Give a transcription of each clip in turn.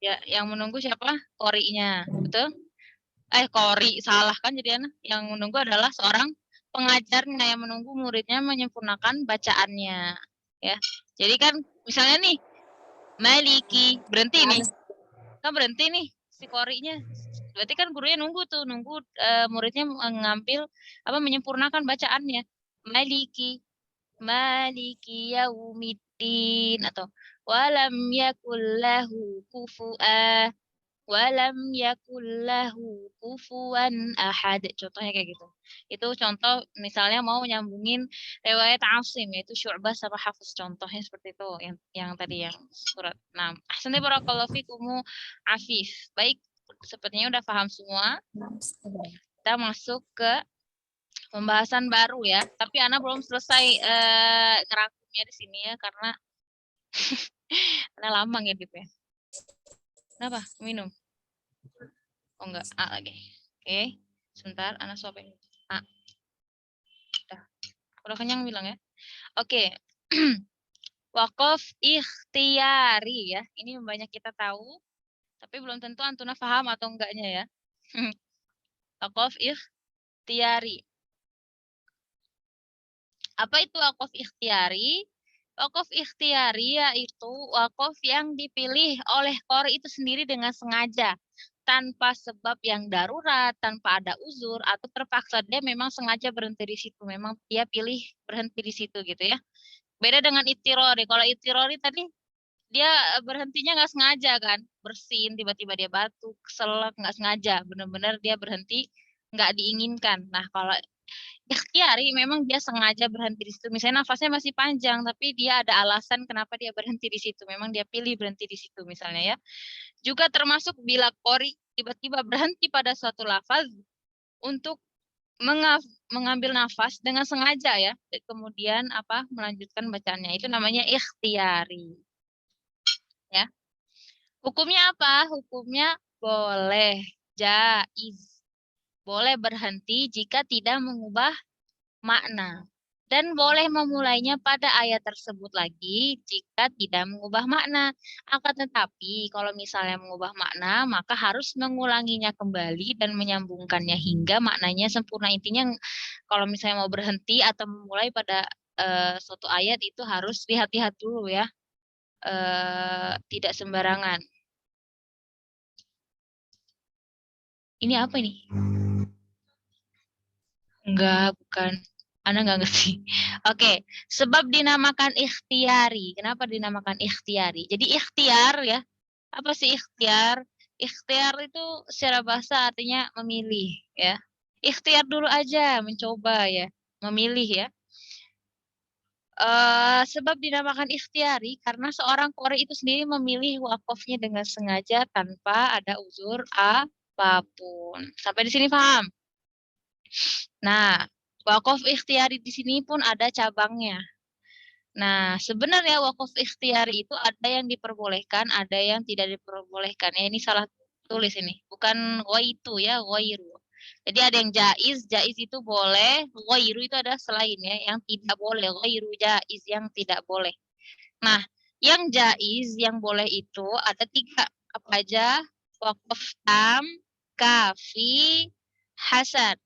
Ya, yang menunggu siapa? Qori'nya, betul? Qori, salah kan jadi anak. Yang menunggu adalah seorang pengajarnya yang menunggu muridnya menyempurnakan bacaannya. Ya. Jadi kan misalnya nih, Maliki, berhenti nih. Kan berhenti nih si Qori'nya. Berarti kan gurunya nunggu tuh, nunggu muridnya mengambil menyempurnakan bacaannya. Maliki, Maliki yaumiddin atau walam yakullahu kufu'a walam yakullahu kufuwan ahad. Contohnya kayak gitu. Itu contoh misalnya mau nyambungin riwayat Asim yaitu Syu'bah sama Hafiz, contohnya seperti itu yang tadi yang surat 6. Ahsani barakallahu fikumu Afif. Baik, sepertinya udah paham semua. Kita masuk ke pembahasan baru ya. Tapi Ana belum selesai ngerangkumnya di sini ya karena Ana lama ngedit ya. Kenapa? Minum? Oh enggak, A lagi. Oke, sebentar, Ana suapin. A. Udah kenyang bilang ya. Oke. Waqaf ikhtiyari ya. Ini banyak kita tahu, tapi belum tentu Antuna paham atau enggaknya ya. Waqaf ikhtiyari. Apa itu waqaf ikhtiyari? Waqaf ikhtiyari yaitu waqaf yang dipilih oleh qori itu sendiri dengan sengaja, tanpa sebab yang darurat, tanpa ada uzur atau terpaksa. Dia memang sengaja berhenti di situ, memang dia pilih berhenti di situ gitu ya. Beda dengan itirori. Kalau itirori tadi dia berhentinya nggak sengaja kan, bersin tiba-tiba dia batuk, keselak nggak sengaja, benar-benar dia berhenti nggak diinginkan. Nah kalau ikhtiari memang dia sengaja berhenti di situ. Misalnya nafasnya masih panjang, tapi dia ada alasan kenapa dia berhenti di situ. Memang dia pilih berhenti di situ misalnya ya. Juga termasuk bila qori tiba-tiba berhenti pada suatu lafaz untuk mengambil nafas dengan sengaja ya. Kemudian melanjutkan bacaannya. Itu namanya ikhtiari. Ya. Hukumnya apa? Hukumnya boleh, jaiz. Boleh berhenti jika tidak mengubah makna. Dan boleh memulainya pada ayat tersebut lagi jika tidak mengubah makna. Akan tetapi kalau misalnya mengubah makna, maka harus mengulanginya kembali dan menyambungkannya hingga maknanya sempurna. Intinya kalau misalnya mau berhenti atau memulai pada suatu ayat itu harus lihat-lihat dulu ya. Tidak sembarangan. Ini apa ini? Enggak, bukan. Anda nggak ngerti. Oke, sebab dinamakan ikhtiari. Kenapa dinamakan ikhtiari? Jadi ikhtiar ya. Apa sih ikhtiar? Ikhtiar itu secara bahasa artinya memilih ya. Ikhtiar dulu aja, mencoba ya, memilih ya. Sebab dinamakan ikhtiari karena seorang qori itu sendiri memilih wakafnya dengan sengaja tanpa ada uzur apapun. Sampai di sini paham? Nah, wakaf ikhtiari di sini pun ada cabangnya. Nah, sebenarnya wakaf ikhtiari itu ada yang diperbolehkan, ada yang tidak diperbolehkan. Ya, ini salah tulis ini. Bukan itu ya, ghairu. Jadi ada yang jaiz, jaiz itu boleh, ghairu itu ada selain ya, yang tidak boleh, ghairu jaiz yang tidak boleh. Nah, yang jaiz yang boleh itu ada 3. Apa aja? Wakaf tam, kafi, hasan.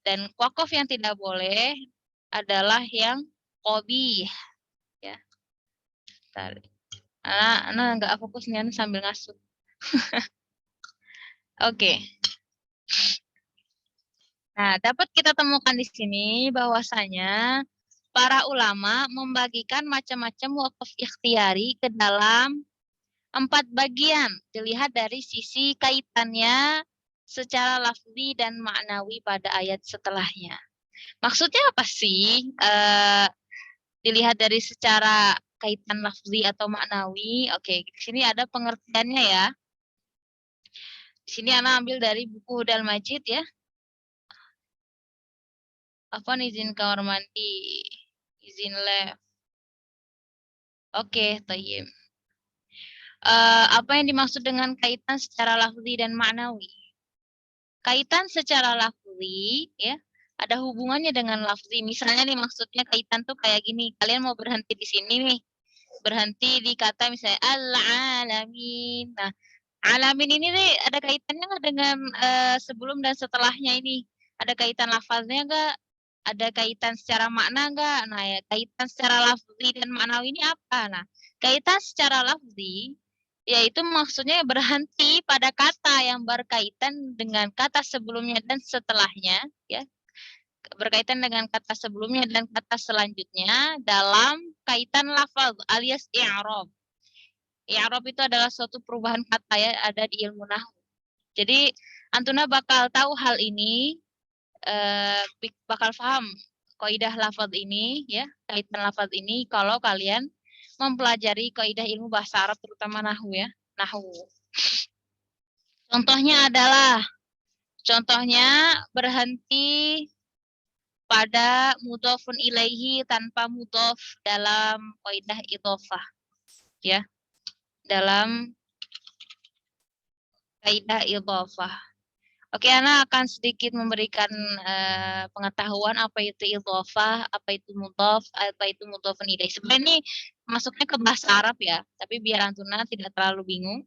Dan wakaf yang tidak boleh adalah yang qabih ya. Bentar. Ana nggak fokus nih sambil ngasuh. Oke. Nah, dapat kita temukan di sini bahwasanya para ulama membagikan macam-macam wakaf ikhtiari ke dalam 4 bagian. Dilihat dari sisi kaitannya secara lafzi dan maknawi pada ayat setelahnya. Maksudnya apa sih? Dilihat dari secara kaitan lafzi atau maknawi. Oke, di sini ada pengertiannya ya. Di sini Ana ambil dari buku Hudal Majid ya. Apa izin kamar mandi? Izin live. Oke, tayyib. Apa yang dimaksud dengan kaitan secara lafzi dan maknawi? Kaitan secara lafzi ya, ada hubungannya dengan lafzi. Misalnya nih maksudnya kaitan tuh kayak gini. Kalian mau berhenti di sini nih. berhenti di kata misalnya al-alamin. Nah, alamin ini nih ada kaitannya nggak dengan sebelum dan setelahnya ini? Ada kaitan lafaznya nggak? Ada kaitan secara makna nggak? Nah, ya, kaitan secara lafzi dan maknawi ini apa? Nah, kaitan secara lafzi yaitu maksudnya berhenti pada kata yang berkaitan dengan kata sebelumnya dan setelahnya, ya. Berkaitan dengan kata sebelumnya dan kata selanjutnya dalam kaitan lafaz alias i'rab. I'rab itu adalah suatu perubahan kata ya, ada di ilmu nahwu. Jadi Antuna bakal tahu hal ini, bakal paham kaidah lafaz ini ya, kaitan lafaz ini kalau kalian mempelajari kaidah ilmu bahasa Arab terutama nahwu ya, nahwu. Contohnya berhenti pada mudhofun ilaihi tanpa mudhof dalam kaidah idhofah ya. Dalam kaidah idhofah. Oke, Ana akan sedikit memberikan pengetahuan apa itu idhofah, apa itu mudhof, apa itu mudhofun ilaih. Sebenarnya ini masuknya ke bahasa Arab ya, tapi biar Antuna tidak terlalu bingung.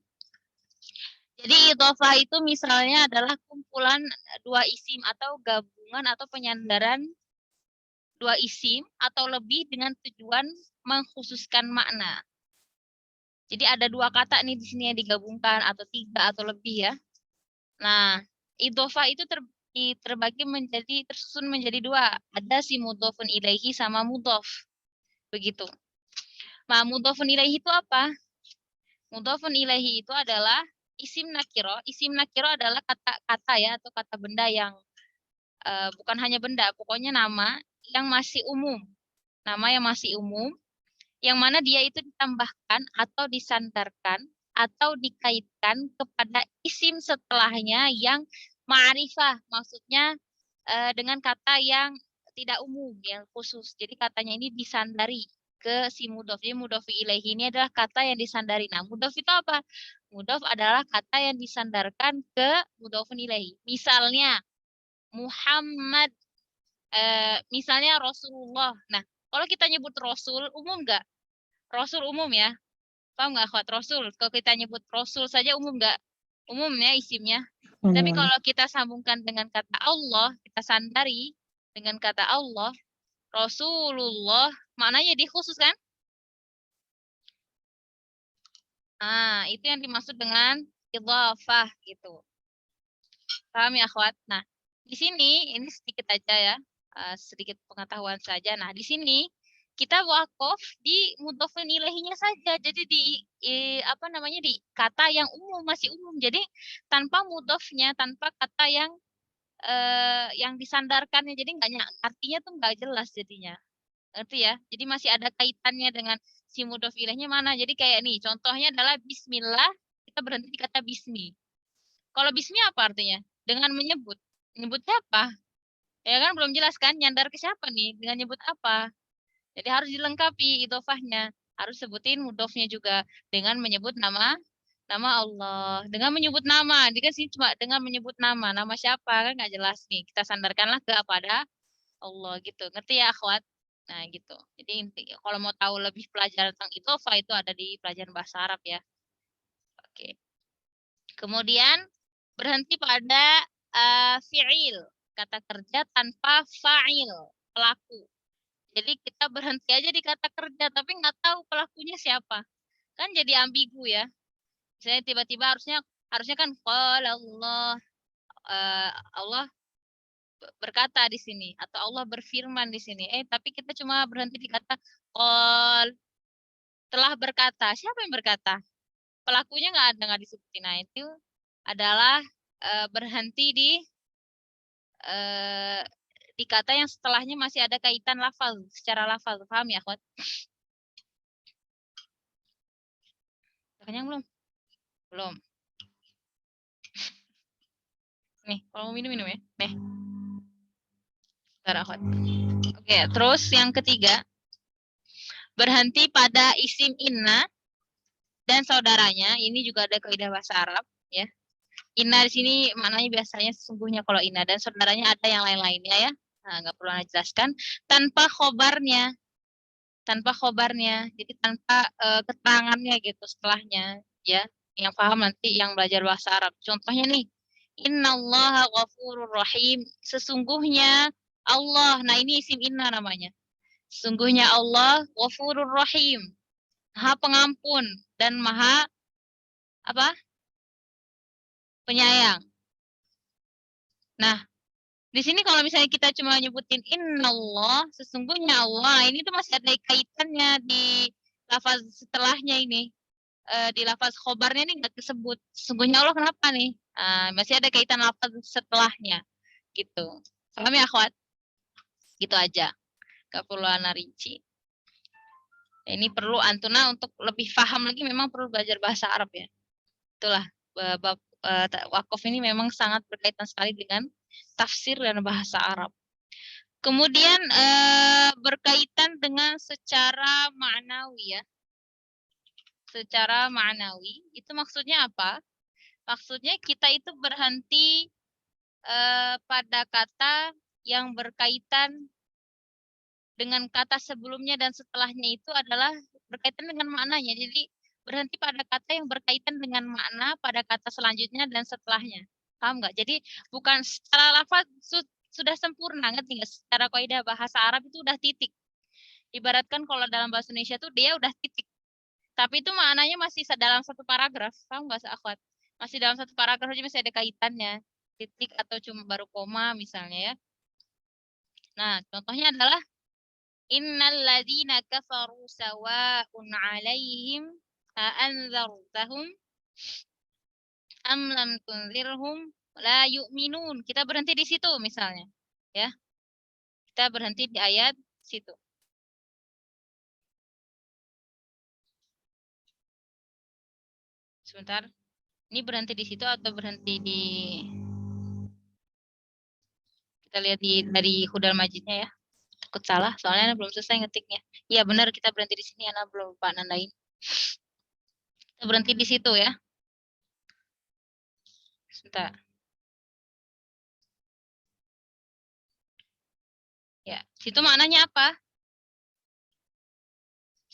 Jadi idhofah itu misalnya adalah kumpulan dua isim atau gabungan atau penyandaran dua isim atau lebih dengan tujuan mengkhususkan makna. Jadi ada dua kata nih di sini yang digabungkan atau tiga atau lebih ya. Nah, idhofah itu terbagi menjadi tersusun menjadi dua. Ada si mudhofun ilaihi sama mudhof. Begitu. Nah, mudhofun ilaihi itu apa? Mudhofun ilaihi itu adalah isim nakiro. Isim nakiro adalah kata-kata ya atau kata benda yang bukan hanya benda, pokoknya nama yang masih umum. Nama yang masih umum yang mana dia itu ditambahkan atau disandarkan atau dikaitkan kepada isim setelahnya yang ma'rifah, maksudnya dengan kata yang tidak umum, yang khusus. Jadi katanya ini disandari ke si mudhof. Jadi mudhof ilaihi ini adalah kata yang disandari. Nah, mudhof itu apa? Mudhof adalah kata yang disandarkan ke mudhofun ilaihi. Misalnya Muhammad, misalnya Rasulullah. Nah, kalau kita nyebut Rasul, umum nggak? Rasul umum ya. Paham nggak akhwat? Rasul. Kalau kita nyebut Rasul saja umum nggak? Umum ya isimnya. Tapi kalau kita sambungkan dengan kata Allah, kita sandari dengan kata Allah, Rasulullah, maknanya dikhusus kan? Nah, itu yang dimaksud dengan idhafah gitu. Paham ya akhwat? Nah, di sini ini sedikit aja ya, sedikit pengetahuan saja. Nah, di sini kita wakaf di mudhofun ilaihinya saja. Jadi apa namanya di kata yang umum masih umum. Jadi tanpa mudhofnya, tanpa kata yang disandarkannya. Jadi artinya tuh nggak jelas jadinya. Ngerti ya? Jadi masih ada kaitannya dengan si mudhof ilaihnya mana. Jadi kayak nih, contohnya adalah bismillah, kita berhenti di kata bismi. Kalau bismi apa artinya? Dengan menyebut. Menyebut siapa? Ya kan belum jelas kan nyandar ke siapa nih? Dengan nyebut apa? Jadi harus dilengkapi idhofahnya. Harus sebutin mudhofnya juga dengan menyebut nama Allah. Dengan menyebut nama. Dia kan sih cuma dengan menyebut nama. Nama siapa kan nggak jelas nih. Kita sandarkanlah kepada Allah gitu. Ngerti ya akhwat? Nah gitu. Jadi kalau mau tahu lebih pelajaran tentang idhofah itu ada di pelajaran bahasa Arab ya. Oke. Kemudian berhenti pada fi'il, kata kerja tanpa fa'il, pelaku. Jadi kita berhenti aja di kata kerja, tapi nggak tahu pelakunya siapa. Kan jadi ambigu ya. Misalnya tiba-tiba harusnya kan qala Allah, Allah berkata di sini atau Allah berfirman di sini. Tapi kita cuma berhenti di kata qal, telah berkata. Siapa yang berkata? Pelakunya nggak disebutin. Nah, itu adalah berhenti eh, di kata yang setelahnya masih ada kaitan lafal, secara lafal. Paham ya, akhwat? Kenyang belum? Belum. Nih, kalau mau minum ya. Nih. Bentar, akhwat. Oke, terus yang ketiga, berhenti pada isim inna dan saudaranya. Ini juga ada kaidah bahasa Arab, ya. Inna di sini maknanya biasanya sesungguhnya kalau inna dan saudaranya ada yang lain-lainnya ya. Nah, nggak perlu Anda jelaskan. Tanpa khobarnya. tanpa khobarnya, jadi tanpa keterangannya gitu setelahnya, ya. Yang paham nanti yang belajar bahasa Arab. Contohnya nih, Innallaha ghafurur rahim. Sesungguhnya Allah. Nah, ini isim inna namanya. Sesungguhnya Allah ghafurur rahim. Maha pengampun dan maha apa? Penyayang. Nah, di sini kalau misalnya kita cuma nyebutin innallah, sesungguhnya Allah, ini tuh masih ada kaitannya di lafaz setelahnya ini. Di lafaz khobarnya ini nggak disebut. Sesungguhnya Allah kenapa nih? Masih ada kaitan lafaz setelahnya. Gitu. Paham ya, akhwat? Gitu aja. Gak perlu rinci. Ini perlu Antuna untuk lebih paham lagi, memang perlu belajar bahasa Arab ya. Itulah bab wakaf ini memang sangat berkaitan sekali dengan tafsir dan bahasa Arab. Kemudian berkaitan dengan secara ma'nawi ya. Secara ma'nawi itu maksudnya apa? Maksudnya kita itu berhenti pada kata yang berkaitan dengan kata sebelumnya dan setelahnya itu adalah berkaitan dengan maknanya. Jadi berhenti pada kata yang berkaitan dengan makna pada kata selanjutnya dan setelahnya. Paham nggak? Jadi bukan secara lafaz sudah sempurna, ngerti nggak? Secara kaidah bahasa Arab itu udah titik. Ibaratkan kalau dalam bahasa Indonesia tuh dia udah titik. Tapi itu maknanya masih dalam satu paragraf. Paham nggak, Akhwat? Masih dalam satu paragraf aja masih ada kaitannya. Titik atau cuma baru koma misalnya ya. Nah, contohnya adalah Innal ladzina kafaru sawa'un 'alaihim a anzartahum am lam tunzirhum la yu'minun. Kita berhenti di situ misalnya, ya. Kita berhenti di ayat situ. Sebentar. Ini berhenti di situ atau berhenti di kita lihat dari Hudal Majidnya ya. Takut salah, soalnya Ana belum selesai ngetiknya. Iya benar, kita berhenti di sini, Ana belum lupa nandain. Kita berhenti di situ ya. Sebentar. Ya, situ maknanya apa?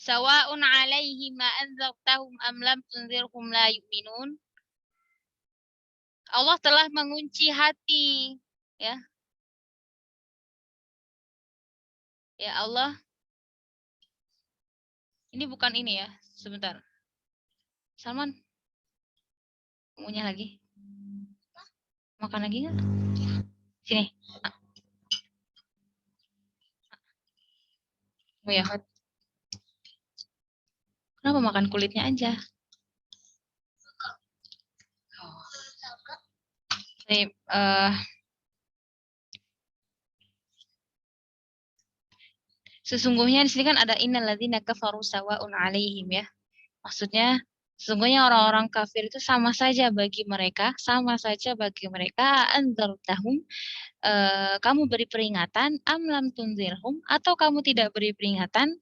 Sawa'un 'alaihim ma anzartahum am lam tunzirhum la yu'minun. Allah telah mengunci hati, ya. Ya Allah. Ini bukan ini ya, sebentar. Salman, maunya lagi? Makan lagi nggak? Sini. Oh ya, kenapa makan kulitnya aja? Oh. Nih, sesungguhnya di sini kan ada innalladzina kafaru sawa'un 'alaihim ya. Maksudnya sesungguhnya orang-orang kafir itu sama saja bagi mereka, anzartahum kamu beri peringatan am lam tunzirhum atau kamu tidak beri peringatan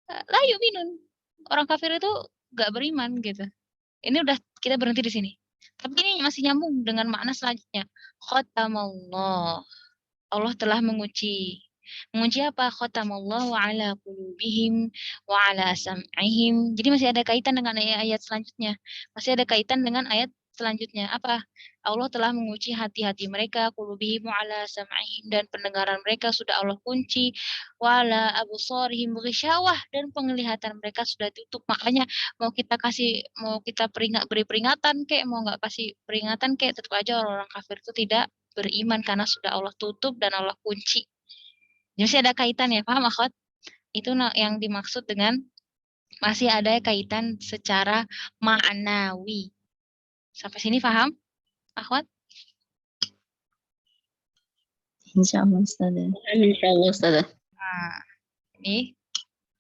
la yu'minun. Orang kafir itu gak beriman gitu. Ini udah kita berhenti di sini. Tapi ini masih nyambung dengan makna selanjutnya. Khatamallah. Allah telah mengunci. Mengunci apa? Khatamallahu ala qulubihim wa ala sam'ihim. Jadi masih ada kaitan dengan ayat selanjutnya. Masih ada kaitan dengan ayat selanjutnya. Apa? Allah telah mengunci hati-hati mereka, qulubihim wa ala sam'ihim, dan pendengaran mereka sudah Allah kunci, wa ala absarihim ghisyawah, dan penglihatan mereka sudah tutup. Makanya mau kita beri peringatan kek, mau nggak kasih peringatan kek, tetap aja orang-orang kafir itu tidak beriman karena sudah Allah tutup dan Allah kunci. Jadi ada kaitan ya, paham akhwat? Itu yang dimaksud dengan masih ada kaitan secara maknawi. Sampai sini paham, akhwat? Insyaallah Ustazah. Insyaallah Ustazah. Nah, ini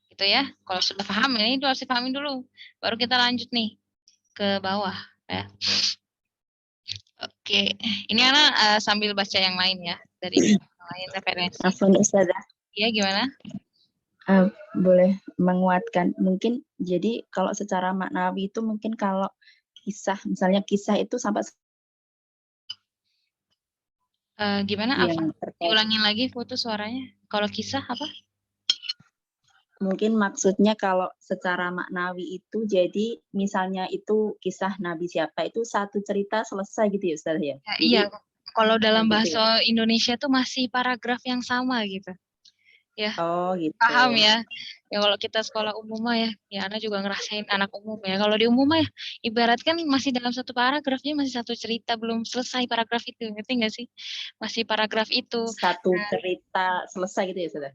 gitu ya. Kalau sudah paham, ini harus dipahamin dulu. Baru kita lanjut nih ke bawah. Ya. Oke, ini Ana sambil baca yang lain ya, dari yang lain referensi. Afwan Ustazah. Iya, gimana? Boleh menguatkan. Mungkin jadi kalau secara maknawi itu mungkin kalau kisah, misalnya kisah itu sampai Gimana? yang Apa? Diulangin lagi foto suaranya. Kalau kisah apa? Mungkin maksudnya kalau secara maknawi itu jadi misalnya itu kisah Nabi siapa itu satu cerita selesai gitu ya Ustaz ya. Ya, iya, Jadi kalau dalam gitu ya. bahasa Indonesia tuh masih paragraf yang sama gitu. Ya, Oh paham gitu. ya. Ya kalau kita sekolah umum mah ya Ana juga ngerasain anak umum ya. Kalau di umum mah ya, ibaratkan masih dalam satu paragrafnya masih satu cerita belum selesai paragraf itu, ngerti nggak sih? Masih paragraf itu. Satu cerita selesai gitu ya Ustaz.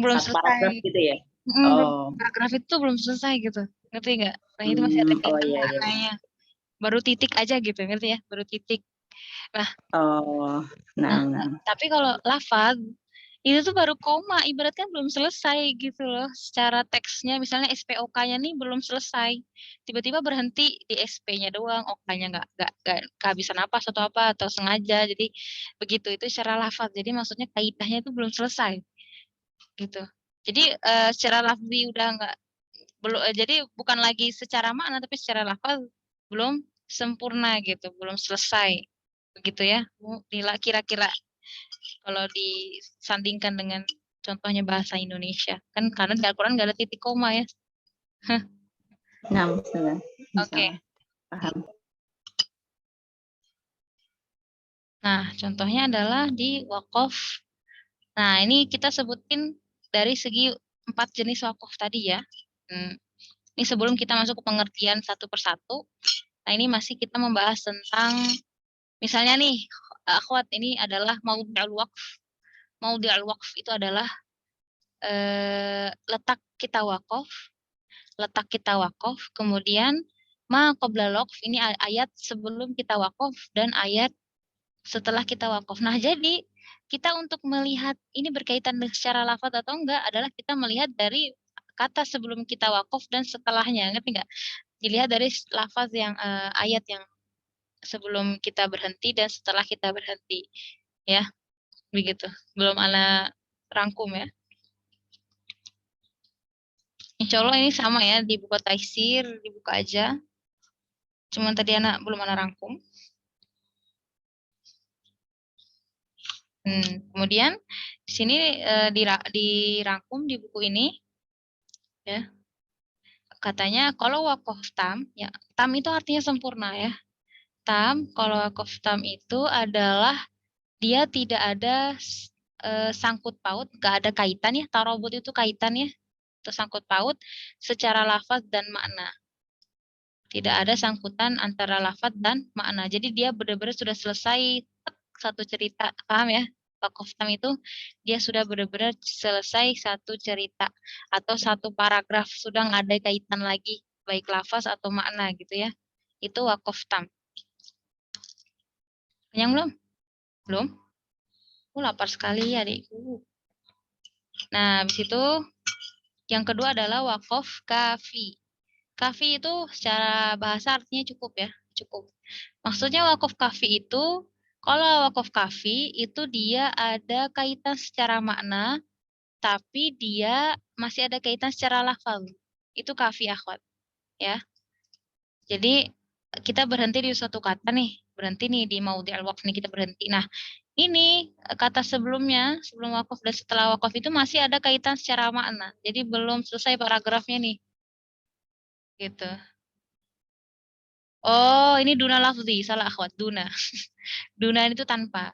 Belum Satu selesai. paragraf gitu ya. Belum Oh. paragraf itu belum selesai gitu. Ngerti nggak? Nah, itu masih ada Oh kaitan iya iya. maknanya. Baru titik aja gitu, ngerti ya? Baru titik. Nah, Oh. Nah, nah. tapi kalau lafaz itu tuh baru koma, ibaratkan belum selesai gitu loh. Secara teksnya misalnya SPOK-nya nih belum selesai. Tiba-tiba berhenti di SP-nya doang, OK-nya nggak kehabisan napas atau apa atau sengaja. Jadi begitu itu secara lafaz. Jadi maksudnya kaidahnya itu belum selesai gitu. Jadi secara lafzi udah nggak belum jadi bukan lagi secara makna tapi secara lafaz belum sempurna gitu, belum selesai. Begitu ya. Kira-kira kalau disandingkan dengan contohnya bahasa Indonesia. Kan karena di Al-Quran nggak ada titik koma ya. Nah, Ustaz. Oke. Insyaallah. Paham. Nah, contohnya adalah di wakaf. Nah, ini kita sebutin dari segi 4 jenis wakaf tadi ya. Ini sebelum kita masuk ke pengertian satu persatu. Nah, ini masih kita membahas tentang misalnya nih, akhwat ini adalah maudhi'ul waqf. Maudhi'ul waqf itu adalah letak kita wakaf, kemudian ma qabla waqf ini ayat sebelum kita wakaf dan ayat setelah kita wakaf. Nah, jadi kita untuk melihat ini berkaitan secara lafaz atau enggak adalah kita melihat dari kata sebelum kita wakaf dan setelahnya, ngerti enggak? Dilihat dari lafaz yang ayat yang sebelum kita berhenti dan setelah kita berhenti. Ya, begitu. Belum ana rangkum ya. Insya Allah ini sama ya, dibuka taisir, dibuka aja. Cuman tadi anak belum ana rangkum. Kemudian di sini dirangkum di buku ini ya. Katanya kalau wakaf tam, ya tam itu artinya sempurna ya. Tam, kalau wakaf tam itu adalah dia tidak ada sangkut paut, nggak ada kaitan ya. Tarobut itu kaitan ya, atau sangkut paut secara lafaz dan makna. Tidak ada sangkutan antara lafaz dan makna. Jadi dia benar-benar sudah selesai satu cerita, paham ya? Wakaf tam itu dia sudah benar-benar selesai satu cerita atau satu paragraf, sudah nggak ada kaitan lagi baik lafaz atau makna gitu ya. Itu wakaf tam. Yang belum? Belum? Lapar sekali ya adikku. Nah, habis itu yang kedua adalah wakaf kafi. Kafi itu secara bahasa artinya cukup ya, cukup. Maksudnya wakaf kafi itu, kalau wakaf kafi itu dia ada kaitan secara makna, tapi dia masih ada kaitan secara lafal. Itu kafi akhwat, ya. Jadi kita berhenti di suatu kata nih, berhenti nih di maudhi'ul waqf nih kita berhenti. Nah, ini kata sebelumnya, sebelum wakaf dan setelah wakaf itu masih ada kaitan secara makna. Jadi belum selesai paragrafnya nih. Gitu. Oh, ini duna lafzi, salah akhwat, duna. Duna itu tanpa.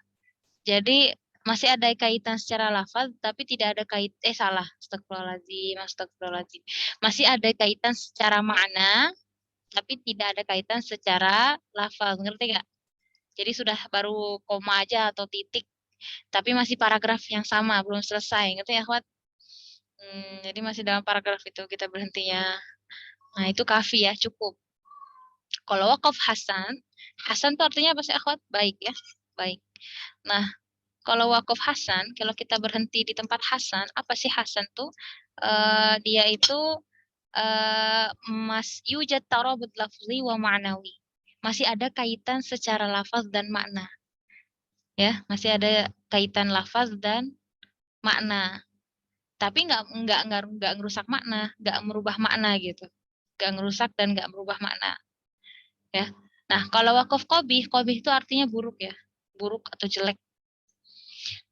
Jadi masih ada kaitan secara lafaz tapi tidak ada salah. Astagfirullahaladzim. Masih ada kaitan secara makna tapi tidak ada kaitan secara lafaz. Ngerti nggak? Jadi sudah baru koma aja atau titik tapi masih paragraf yang sama, belum selesai. Ngerti ya, akhwat? Jadi masih dalam paragraf itu kita berhentinya. Nah, itu kafi ya, cukup. Kalau wakaf hasan, hasan itu artinya apa sih, akhwat? Baik ya, baik. Nah, kalau wakaf hasan, kalau kita berhenti di tempat hasan, apa sih hasan tuh? Dia itu mas yujad tarabut lafzi wa ma'nawi. Masih ada kaitan secara lafaz dan makna. Ya, masih ada kaitan lafaz dan makna. Tapi nggak ngerusak makna, nggak merubah makna gitu. Nggak ngerusak dan nggak merubah makna. Ya. Nah, kalau wakaf qabih itu artinya buruk ya. Buruk atau jelek.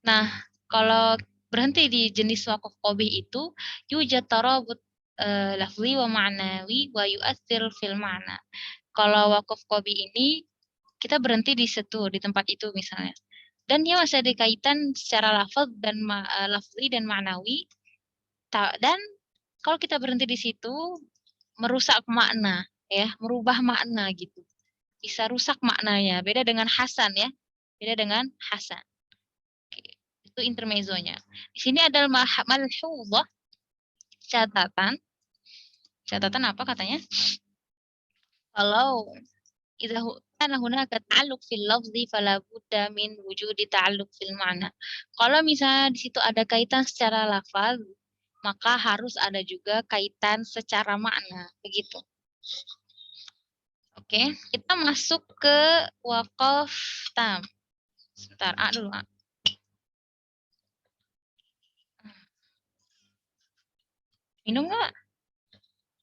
Nah, kalau berhenti di jenis wakaf qabih itu yujad tarabut lafzi wa ma'nawi wa yu'athir fil ma'na. Kalau wakaf qabih ini kita berhenti di situ, di tempat itu misalnya. Dan dia masih ada kaitan secara lafaz dan lafzi dan ma'nawi. Dan kalau kita berhenti di situ merusak makna, ya, merubah makna gitu. Bisa rusak maknanya. Beda dengan hasan ya. Beda dengan hasan. Oke. Itu intermezzonya. Di sini ada malhuzah, catatan. Catatan apa katanya? Kalau idza kana hunaka ta'alluq fil lafzi fala budda min wujudi ta'alluq fil ma'na. Kalau misalnya di situ ada kaitan secara lafaz, maka harus ada juga kaitan secara makna, begitu. Oke, kita masuk ke waqaf tam. Sebentar, dulu, A. Minum nggak?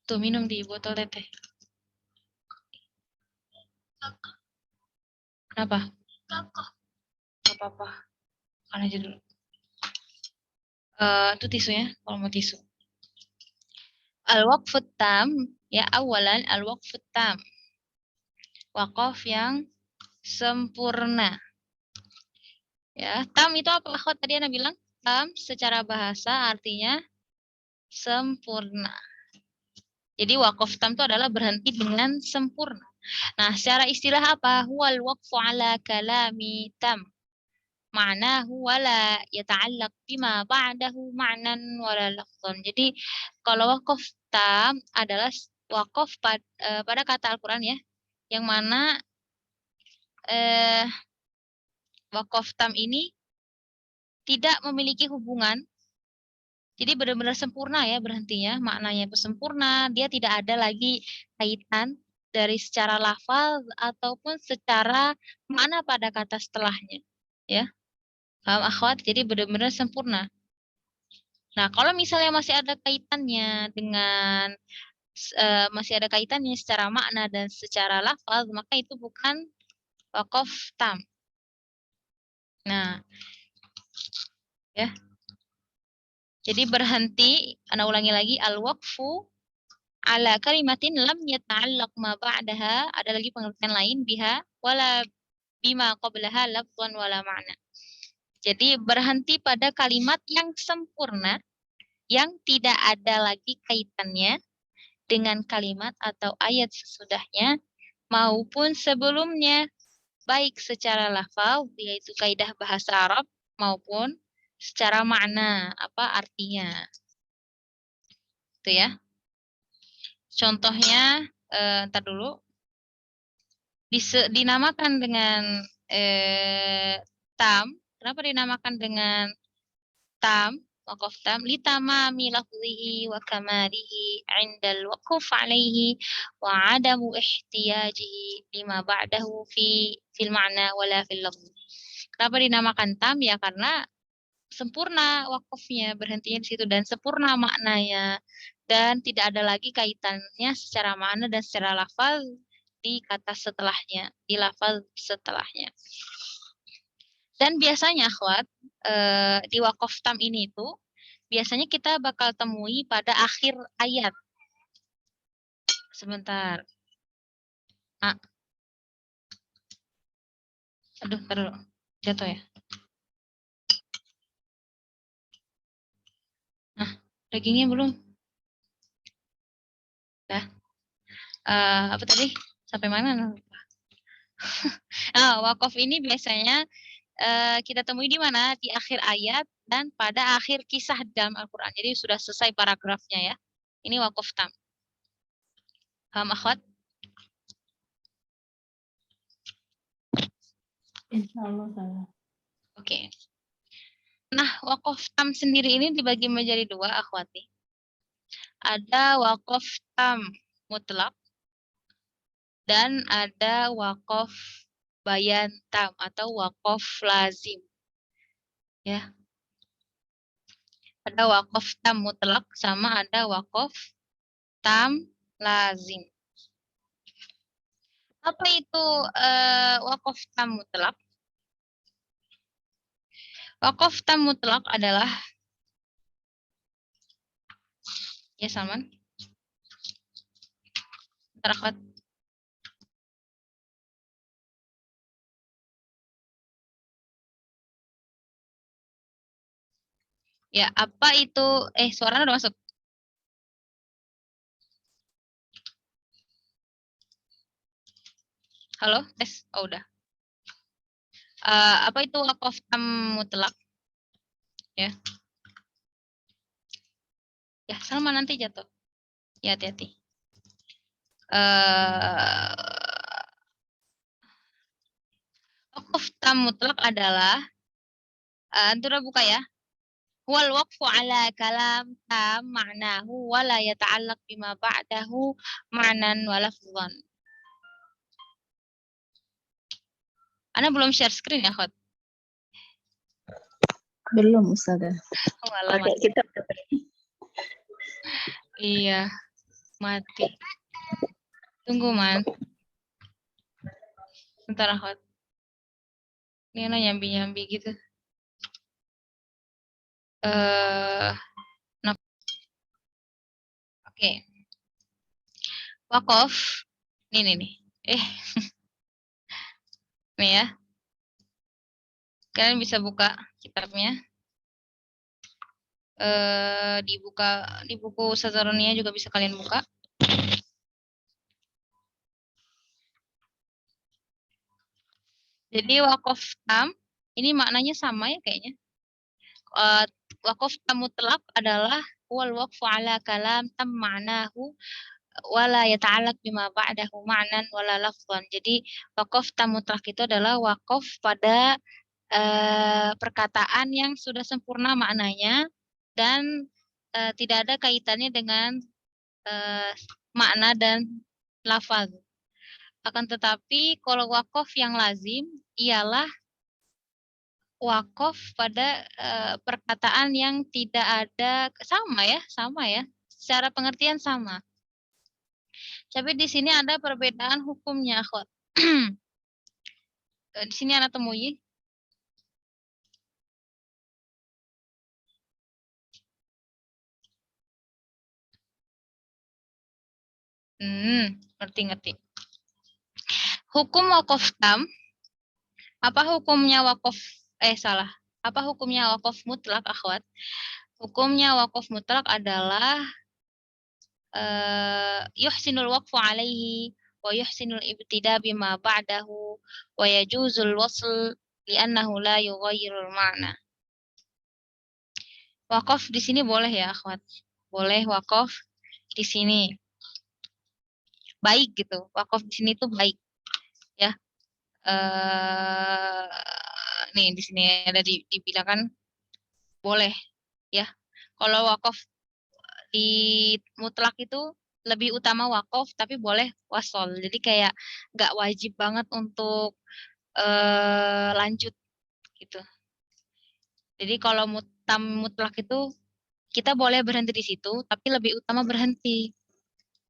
Tuh, minum di botol teteh. Kenapa? Gak apa-apa. Makan aja dulu. Itu tisunya, kalau mau tisu. Al-waqfut tam, ya awalan al-waqfut tam. Wakaf yang sempurna. Ya, tam itu apa? Akhwat tadi Ana bilang, tam secara bahasa artinya sempurna. Jadi wakaf tam itu adalah berhenti dengan sempurna. Nah, secara istilah apa? Huwal waqfu ala kalami tam. Ma'nahu wala yata'allaq bima ba'dahu ma'nan wala lafzan. Jadi kalau wakaf tam adalah wakaf pada kata Al-Qur'an ya, yang mana wakaf tam ini tidak memiliki hubungan. Jadi benar-benar sempurna ya berhentinya, maknanya itu sempurna, dia tidak ada lagi kaitan dari secara lafal ataupun secara makna pada kata setelahnya. Ya. Paham akhwat? Jadi benar-benar sempurna. Nah, kalau misalnya masih ada kaitannya dengan masih ada kaitannya secara makna dan secara lafal, maka itu bukan wakaf tam. Nah, ya. Jadi berhenti, Ana ulangi lagi, al-waqfu ala kalimatin lam yata'allaq ma ba'daha, ada lagi pengertian lain, biha wala bima qablaha lafzan wala ma'na. Jadi berhenti pada kalimat yang sempurna, yang tidak ada lagi kaitannya dengan kalimat atau ayat sesudahnya maupun sebelumnya, baik secara lafal, yaitu kaidah bahasa Arab, maupun secara makna, apa artinya. Itu ya. Contohnya, ntar dulu, dinamakan dengan tam. Kenapa dinamakan dengan tam? Waqaf tam litamami lafzihi wa kamalihi 'indal waquf 'alaihi wa 'adamu ihtiyajihi lima ba'dahu fil ma'na wala fil lafz. Kenapa dinamakan tam? Ya karena sempurna wakafnya, berhentinya di situ, dan sempurna maknanya, dan tidak ada lagi kaitannya secara makna dan secara lafal di kata setelahnya, di lafal setelahnya. Dan biasanya akhwat, di wakaf tam ini itu biasanya kita bakal temui pada akhir ayat. Sebentar. Aduh, taruh. Jatuh ya. Nah, dagingnya belum. Dah. Apa tadi? Sampai mana? Nah, wakaf ini biasanya kita temui di mana? Di akhir ayat dan pada akhir kisah dalam Al-Quran. Jadi sudah selesai paragrafnya ya. Ini wakaf tam. Paham akhwat? Insya Allah salah. Oke. Nah, wakaf tam sendiri ini dibagi menjadi dua akhwati. Ada wakaf tam mutlak dan ada wakaf bayan tam atau wakaf lazim. Ya. Ada wakaf tam mutlak sama ada wakaf tam lazim. Apa itu wakaf tam mutlak? Wakaf tam mutlak adalah Ya, Salman. Bentar, akhwat. Ya, apa itu suaranya udah masuk? Halo, tes. Oh, udah. Apa itu waqaf tam mutlak? Ya. Ya, Salman nanti jatuh. Ya, hati-hati. Waqaf tam mutlak adalah antum udah buka ya. Wal waqfu ala kalam tam ma'nahu wa la yata'allaq bima ba'dahu ma'nan wa lafzan. Ana belum share screen ya, Khot? Belum, Ustazah. Oh, alamat. Pakai kitab. Iya, mati. Tunggu, Man. Bentar, Khot. Ini ana nyambi-nyambi gitu. Nah, oke. Waqaf. Nih. Nih ya. Kalian bisa buka kitabnya. Di buku Sazaronia juga bisa kalian buka. Jadi waqaf tam ini maknanya sama ya kayaknya. Waqaf tam mutlak adalah wal waqfu ala kalam tam ma'nahu wala yata'allaq bima ba'dahu ma'nan wala lafzan. Jadi waqaf tam mutlak itu adalah waqaf pada perkataan yang sudah sempurna maknanya dan tidak ada kaitannya dengan makna dan lafaz. Akan tetapi kalau waqaf yang lazim ialah waqaf pada perkataan yang tidak ada sama ya. Secara pengertian sama. Tapi di sini ada perbedaan hukumnya, akhwat. Di sini anak temui. Ngerti. Hukum waqaf tam. Apa hukumnya waqaf Apa hukumnya waqaf mutlak, akhwat? Hukumnya waqaf mutlak adalah yuhsinul waqfu alaihi wa yuhsinul ibtida bima ba'dahu wa yajuzul wasl li'annahu la yughayyirul ma'na. Waqaf di sini boleh ya, akhwat. Boleh waqaf di sini. Baik gitu. Waqaf di sini tuh baik. Ya. Nih di sini ada dibilangkan boleh ya. Kalau waqaf di mutlak itu lebih utama waqaf tapi boleh wasol. Jadi kayak nggak wajib banget untuk lanjut gitu. Jadi kalau mutlak itu kita boleh berhenti di situ tapi lebih utama berhenti.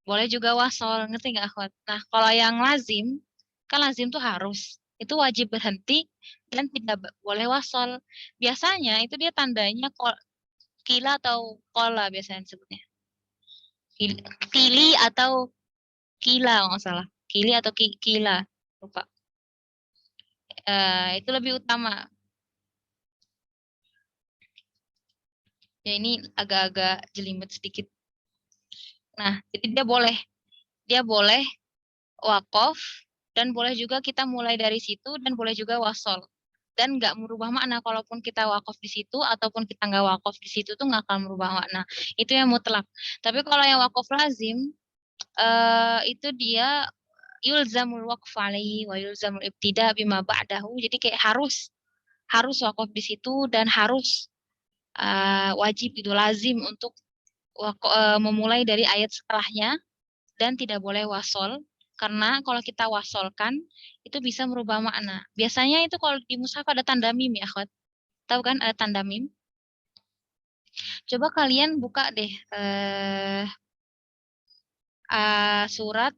Boleh juga wasol, ngerti nggak, akhwat? Nah, kalau yang lazim, kan lazim tuh harus. Itu wajib berhenti dan tidak boleh wasol. Biasanya itu dia tandanya kila atau kola biasanya disebutnya. Kili atau kila nggak salah. Kili atau kila, lupa. Itu lebih utama. Ya ini agak-agak jelimet sedikit. Nah, jadi dia boleh waqaf dan boleh juga kita mulai dari situ dan boleh juga wasol. Dan nggak merubah makna kalaupun kita waqaf di situ ataupun kita nggak waqaf di situ tuh nggak akan merubah makna. Itu yang mutlak. Tapi kalau yang waqaf lazim itu dia yulzamul waqf alaihi wa yulzamul ibtida bima ba'dahu. Jadi kayak harus waqaf di situ dan harus wajib itu lazim untuk memulai dari ayat setelahnya dan tidak boleh wasol karena kalau kita wasolkan itu bisa merubah makna. Biasanya itu kalau di mushaf ada tanda mim ya, akhwat. Tahu kan ada tanda mim? Coba kalian buka deh surat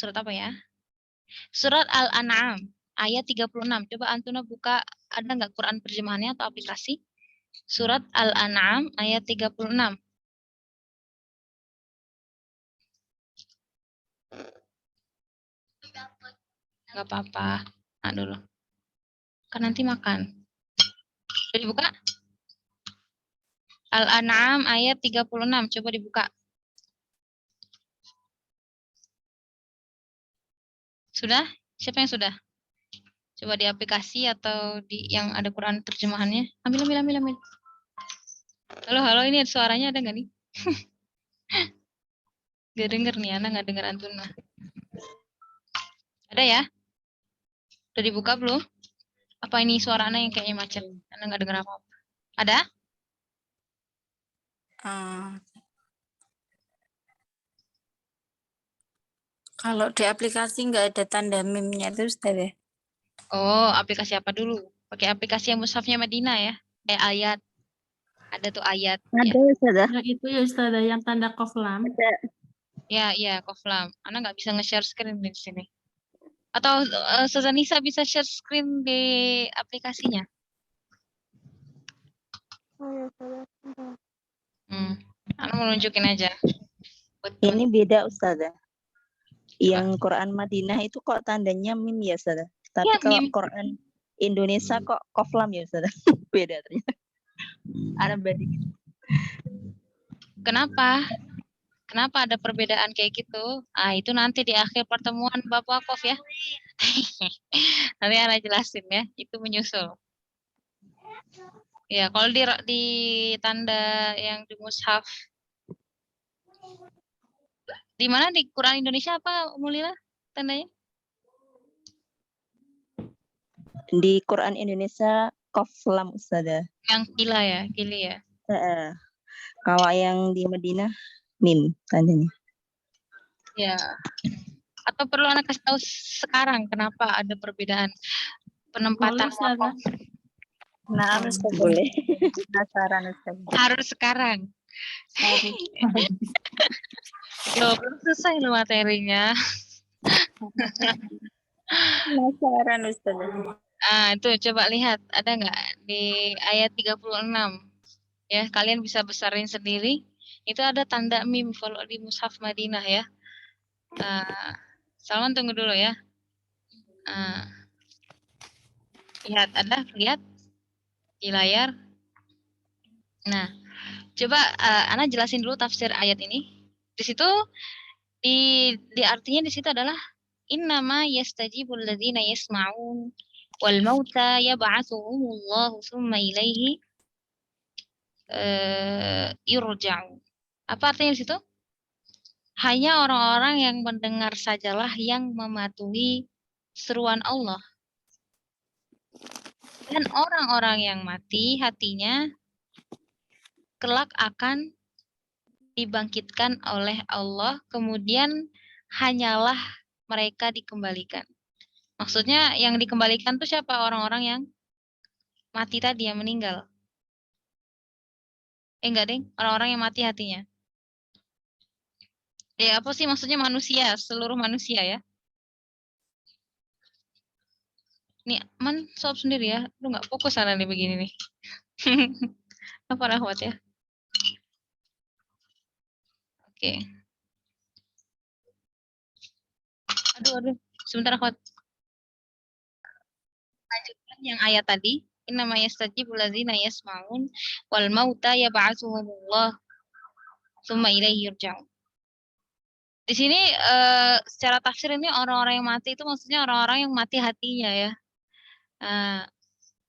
apa ya? Surat Al-An'am ayat 36. Coba Antuna buka, ada nggak Quran terjemahannya atau aplikasi? Surat Al-An'am ayat 36. Nggak apa-apa. Nah, dulu. Kan nanti makan. Udah dibuka? Al-An'am ayat 36. Coba dibuka. Sudah? Siapa yang sudah? Coba di aplikasi atau di yang ada Quran terjemahannya. Ambil. Halo, ini suaranya ada nggak nih? Gak denger nih, Ana nggak denger Antuna. Ada ya? Udah dibuka belum? Apa ini suara Ana yang kayaknya macet? Ana nggak denger apa-apa. Ada? Kalau di aplikasi nggak ada tanda meme-nya itu Ustaz ya? Oh, aplikasi apa dulu? Pakai aplikasi yang mushafnya Madinah ya? Ayat. Ada tuh ayat. Ada Ustazah. Nah, itu ya Ustazah yang tanda koflam. Ya, Koflam. Ana nggak bisa nge-share screen di sini. Atau Ustazah Nisa bisa share screen di aplikasinya? Ana mau nunjukin aja. Buat Ini beda Ustazah. Coba. Yang Quran Madinah itu kok tandanya mim ya Ustazah. Tapi Ya, kalau mim. Quran Indonesia kok koflam ya Ustazah. Beda ternyata. Ana bandingin. Kenapa? Kenapa ada perbedaan kayak gitu? Ah, itu nanti di akhir pertemuan Bapak Kof ya. Nanti Ana jelasin ya, itu menyusul. Ya, kalau di tanda yang di mushaf, di mana di Quran Indonesia apa Mulila tandanya? Di Quran Indonesia koflam Ustazah. Yang kili ya. Kalau yang di Madinah mim tandanya. Ya. Atau perlu anak kasih tahu sekarang kenapa ada perbedaan penempatan Boleh Ustazah. wakaf? Nah, boleh. Penasaran Ustazah. Harus sekarang. Loh, belum selesai loh materinya. Penasaran Ustazah. Ah, itu coba lihat ada nggak di ayat 36. Ya, kalian bisa besarin sendiri. Itu ada tanda mim kalau di mushaf Madinah ya. Salman tunggu dulu ya. Lihat di layar. Nah, coba Ana jelasin dulu tafsir ayat ini. Di situ di artinya di situ adalah innama yastajibul ladzina yasma'un wal mauta yab'atsuhumullahu tsumma ilaihi yurja'un. Apa artinya di situ? Hanya orang-orang yang mendengar sajalah yang mematuhi seruan Allah. Dan orang-orang yang mati hatinya kelak akan dibangkitkan oleh Allah, kemudian hanyalah mereka dikembalikan. Maksudnya yang dikembalikan itu siapa? Orang-orang yang mati tadi, yang meninggal. Enggak, Deng. Orang-orang yang mati hatinya. Ya, apa sih maksudnya manusia? Seluruh manusia ya. Nih, Man, sob sendiri ya. Lu nggak fokus sana nih begini nih. Apa Rahwat ya? Oke. Aduh. Sebentar Rahwat. Lanjutkan yang ayat tadi. Innama yastajibul ladzina yasma'un wal mauta yab'atsuhumullah tsumma ilaihi yurja'un. Di sini secara tafsir ini orang-orang yang mati itu maksudnya orang-orang yang mati hatinya ya.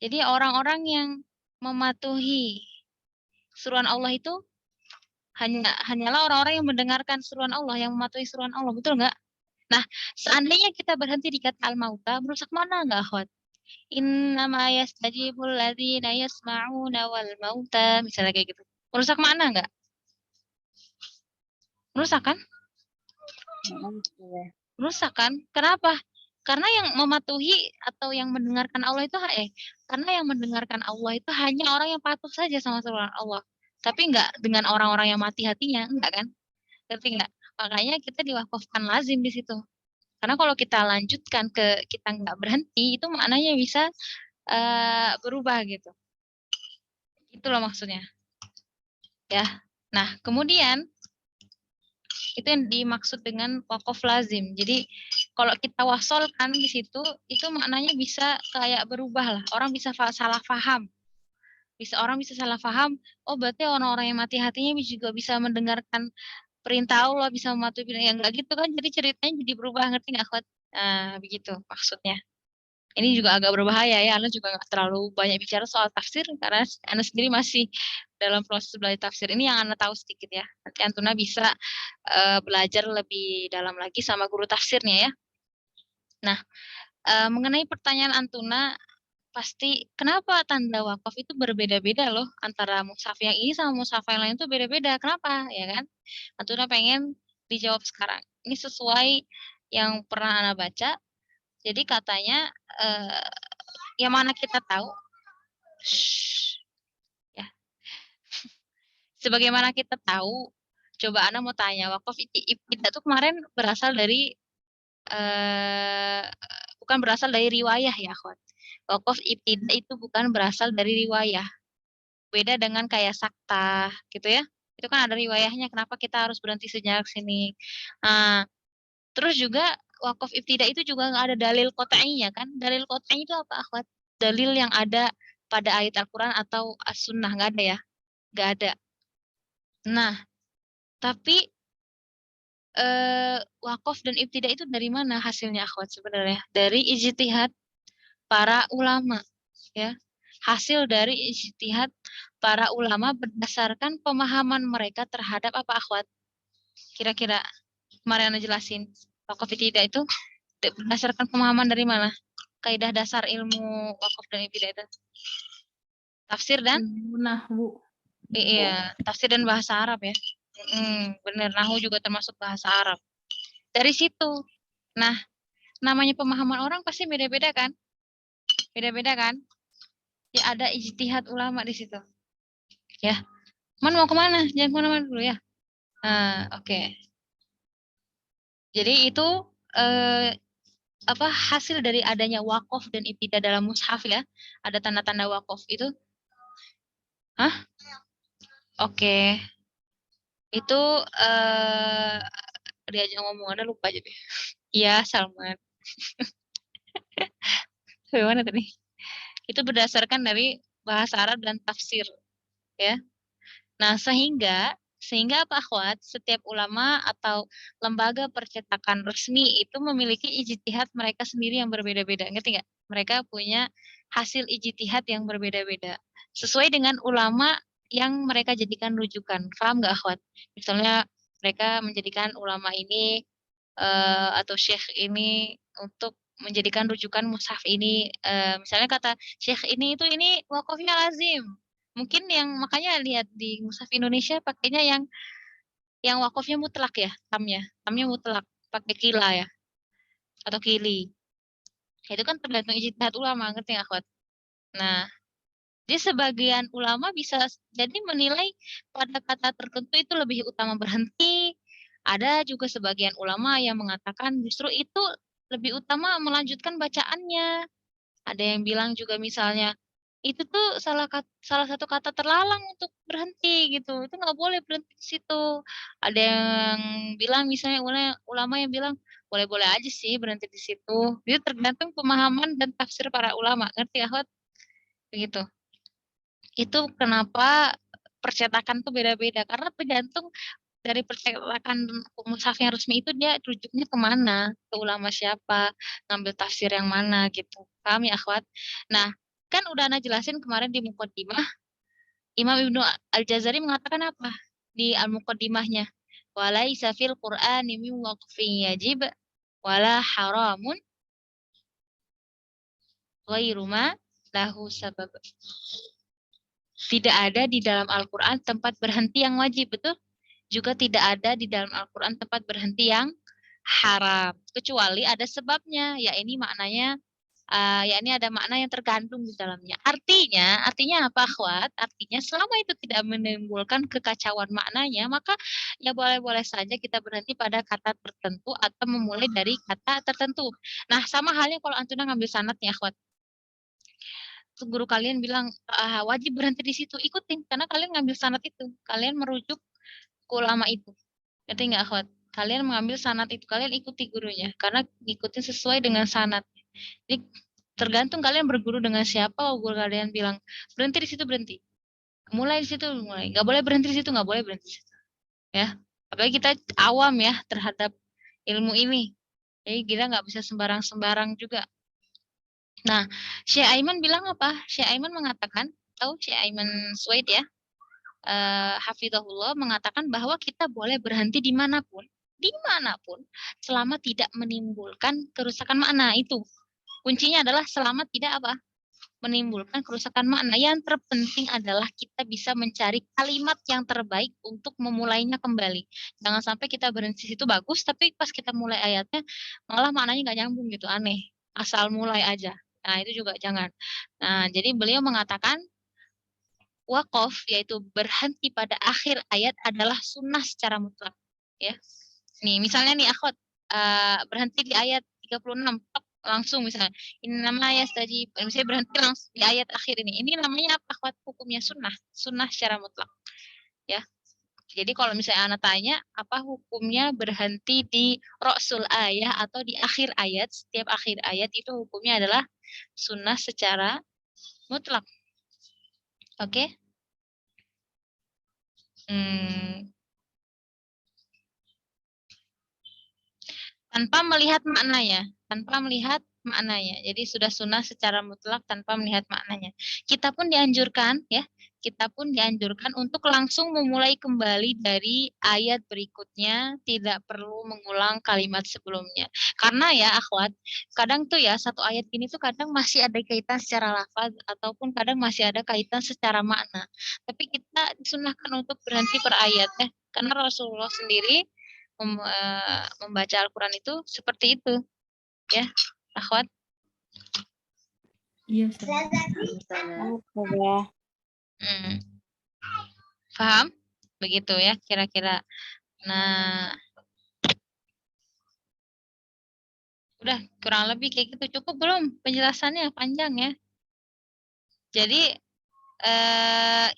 Jadi orang-orang yang mematuhi seruan Allah itu hanyalah orang-orang yang mendengarkan seruan Allah, yang mematuhi seruan Allah, betul nggak? Nah, seandainya kita berhenti di kata al-mauta, merusak mana nggak, Akhwat? Innama yastajibul ladzina yasma'una wal mauta, misalnya kayak gitu. Merusak mana nggak? Merusak kan? Merusak kan? Kenapa? Karena yang mematuhi atau yang mendengarkan Allah itu karena yang mendengarkan Allah itu hanya orang yang patuh saja sama seruan Allah. Tapi enggak dengan orang-orang yang mati hatinya, enggak kan? Ngerti enggak? Makanya kita diwakafkan lazim di situ. Karena kalau kita lanjutkan ke kita enggak berhenti, itu maknanya bisa berubah gitu. Itu loh maksudnya. Ya. Nah, kemudian itu yang dimaksud dengan wakaf lazim. Jadi kalau kita wasolkan di situ, itu maknanya bisa kayak berubah lah. Orang bisa salah paham. Orang bisa salah paham, oh berarti orang-orang yang mati hatinya juga bisa mendengarkan perintah Allah, bisa mematuhi perintah. Yang enggak gitu kan, jadi ceritanya jadi berubah, ngerti nggak, Akhwat? Nah, begitu maksudnya. Ini juga agak berbahaya ya, Anda juga nggak terlalu banyak bicara soal tafsir, karena Anda sendiri masih dalam proses belajar tafsir. Ini yang Anda tahu sedikit ya. Nanti Antuna bisa belajar lebih dalam lagi sama guru tafsirnya ya. Nah, mengenai pertanyaan Antuna, pasti kenapa tanda wakaf itu berbeda-beda loh antara mushaf yang ini sama mushaf yang lain itu beda-beda. Kenapa? Ya kan? Antuna pengen dijawab sekarang. Ini sesuai yang pernah Anda baca. Jadi katanya yang mana kita tahu ya. Sebagaimana kita tahu, coba Anda mau tanya, wakaf ibtidah itu kemarin berasal dari bukan berasal dari riwayah ya, akhwat. Wakaf ibtidah itu bukan berasal dari riwayah. Beda dengan kayak sakta gitu ya. Itu kan ada riwayahnya kenapa kita harus berhenti sejenak sini. Nah, terus juga wakaf ibtidah itu juga nggak ada dalil qot'inya kan. Dalil qot'i itu apa, akhwat? Dalil yang ada pada ayat Al-Qur'an atau as-sunnah, nggak ada ya? Nggak ada. Nah, tapi wakaf dan ibtidah itu dari mana hasilnya, akhwat, sebenarnya? Dari ijtihad para ulama ya. Hasil dari ijtihad para ulama berdasarkan pemahaman mereka terhadap apa, akhwat? Kira-kira kemarin Anda jelasin wakaf ibtidah itu berdasarkan pemahaman dari mana? Kaidah dasar ilmu wakaf dan ibtidah itu. Tafsir dan Nahwu. iya, tafsir dan bahasa Arab ya. Bener, nahwu juga termasuk bahasa Arab. Dari situ. Nah, namanya pemahaman orang pasti beda-beda kan? Beda-beda kan? Ya ada ijtihad ulama di situ. Ya. Man mau kemana? Jangan kemana-mana dulu ya. Oke. Jadi itu hasil dari adanya wakaf dan ibtidah dalam mushaf ya. Ada tanda-tanda wakaf itu. Hah? Oke. Itu diajak ngomong Anda lupa aja deh. Iya, Salman. Bagaimana tadi? Itu berdasarkan dari bahasa Arab dan tafsir ya. Nah, sehingga apa, akhwat? Setiap ulama atau lembaga percetakan resmi itu memiliki ijtihad mereka sendiri yang berbeda-beda. Ngerti nggak? Mereka punya hasil ijtihad yang berbeda-beda. Sesuai dengan ulama yang mereka jadikan rujukan. Paham nggak, akhwat? Misalnya mereka menjadikan ulama ini atau syekh ini untuk menjadikan rujukan mushaf ini. Misalnya kata syekh ini wakafnya lazim. Mungkin yang makanya lihat di mushaf Indonesia pakainya yang wakafnya mutlak ya, tamnya mutlak, pakai kila ya atau kili. Itu kan tergantung ijtihad ulama, ngerti nggak, akhwat? Nah, jadi sebagian ulama bisa jadi menilai pada kata tertentu itu lebih utama berhenti. Ada juga sebagian ulama yang mengatakan justru itu lebih utama melanjutkan bacaannya. Ada yang bilang juga misalnya itu tuh salah satu kata terlarang untuk berhenti gitu. Itu nggak boleh berhenti di situ. Ada yang bilang misalnya ulama yang bilang boleh-boleh aja sih berhenti di situ. Itu tergantung pemahaman dan tafsir para ulama. Ngerti ya, Hot? Begitu. Itu kenapa percetakan tuh beda-beda karena tergantung dari percetakan mushaf yang resmi itu dia rujuknya kemana, ke ulama siapa, ngambil tafsir yang mana gitu. Paham ya, akhwat? Nah, kan udah Ana jelasin kemarin di Muqaddimah, Imam Ibnu Al-Jazari mengatakan apa di Al-Muqaddimahnya? Walaisa fil Qur'ani min waqfin yajib wala haramun ghairu ma lahu sabab. Tidak ada di dalam Al-Quran tempat berhenti yang wajib, betul? Juga tidak ada di dalam Al-Quran tempat berhenti yang haram. Kecuali ada sebabnya, ya ini maknanya, ya ini ada makna yang tergantung di dalamnya. Artinya apa, akhwat? Artinya selama itu tidak menimbulkan kekacauan maknanya, maka ya boleh-boleh saja kita berhenti pada kata tertentu atau memulai dari kata tertentu. Nah, sama halnya kalau Antuna ngambil sanadnya, akhwat. guru kalian bilang wajib berhenti di situ, ikutin karena kalian ngambil sanad itu, kalian merujuk ke ulama itu. Ngerti nggak, akhwat? Kalian mengambil sanad itu, kalian ikuti gurunya karena ngikutin sesuai dengan sanad. Jadi tergantung kalian berguru dengan siapa. Kalau guru kalian bilang berhenti di situ, berhenti. Mulai di situ, mulai. Nggak boleh berhenti di situ, nggak boleh berhenti di situ. Ya, apalagi kita awam ya terhadap ilmu ini. Jadi kita nggak bisa sembarang-sembarang juga. Nah, Syekh Aiman bilang apa? Syekh Aiman mengatakan, tahu Syekh Aiman Suwaid ya, hafizahullah mengatakan bahwa kita boleh berhenti dimanapun, selama tidak menimbulkan kerusakan makna. Itu kuncinya adalah selama tidak apa? Menimbulkan kerusakan makna. Yang terpenting adalah kita bisa mencari kalimat yang terbaik untuk memulainya kembali. Jangan sampai kita berhenti situ bagus, tapi pas kita mulai ayatnya malah maknanya nggak nyambung gitu, aneh. Asal mulai aja. Nah, itu juga jangan. Nah, jadi beliau mengatakan waqaf, yaitu berhenti pada akhir ayat adalah sunnah secara mutlak. Ya. Nih, misalnya nih akhwat berhenti di ayat 36, langsung misalnya ini namanya tadi misalnya berhenti langsung di ayat akhir ini namanya apa, akhwat? Hukumnya sunnah secara mutlak, ya. Jadi kalau misalnya anak tanya apa hukumnya berhenti di roksul ayat atau di akhir ayat, setiap akhir ayat itu hukumnya adalah sunnah secara mutlak. Oke. Tanpa melihat maknanya. Jadi sudah sunnah secara mutlak tanpa melihat maknanya. Kita pun dianjurkan untuk langsung memulai kembali dari ayat berikutnya, tidak perlu mengulang kalimat sebelumnya. Karena ya akhwat, kadang tuh ya satu ayat ini tuh kadang masih ada kaitan secara lafaz ataupun kadang masih ada kaitan secara makna. Tapi kita disunahkan untuk berhenti per ayat ya. Karena Rasulullah sendiri membaca Al-Quran itu seperti itu, ya, akhwat. Iya, Paham? Begitu ya, kira-kira. Nah, udah kurang lebih kayak gitu. Cukup belum penjelasannya? Panjang ya. Jadi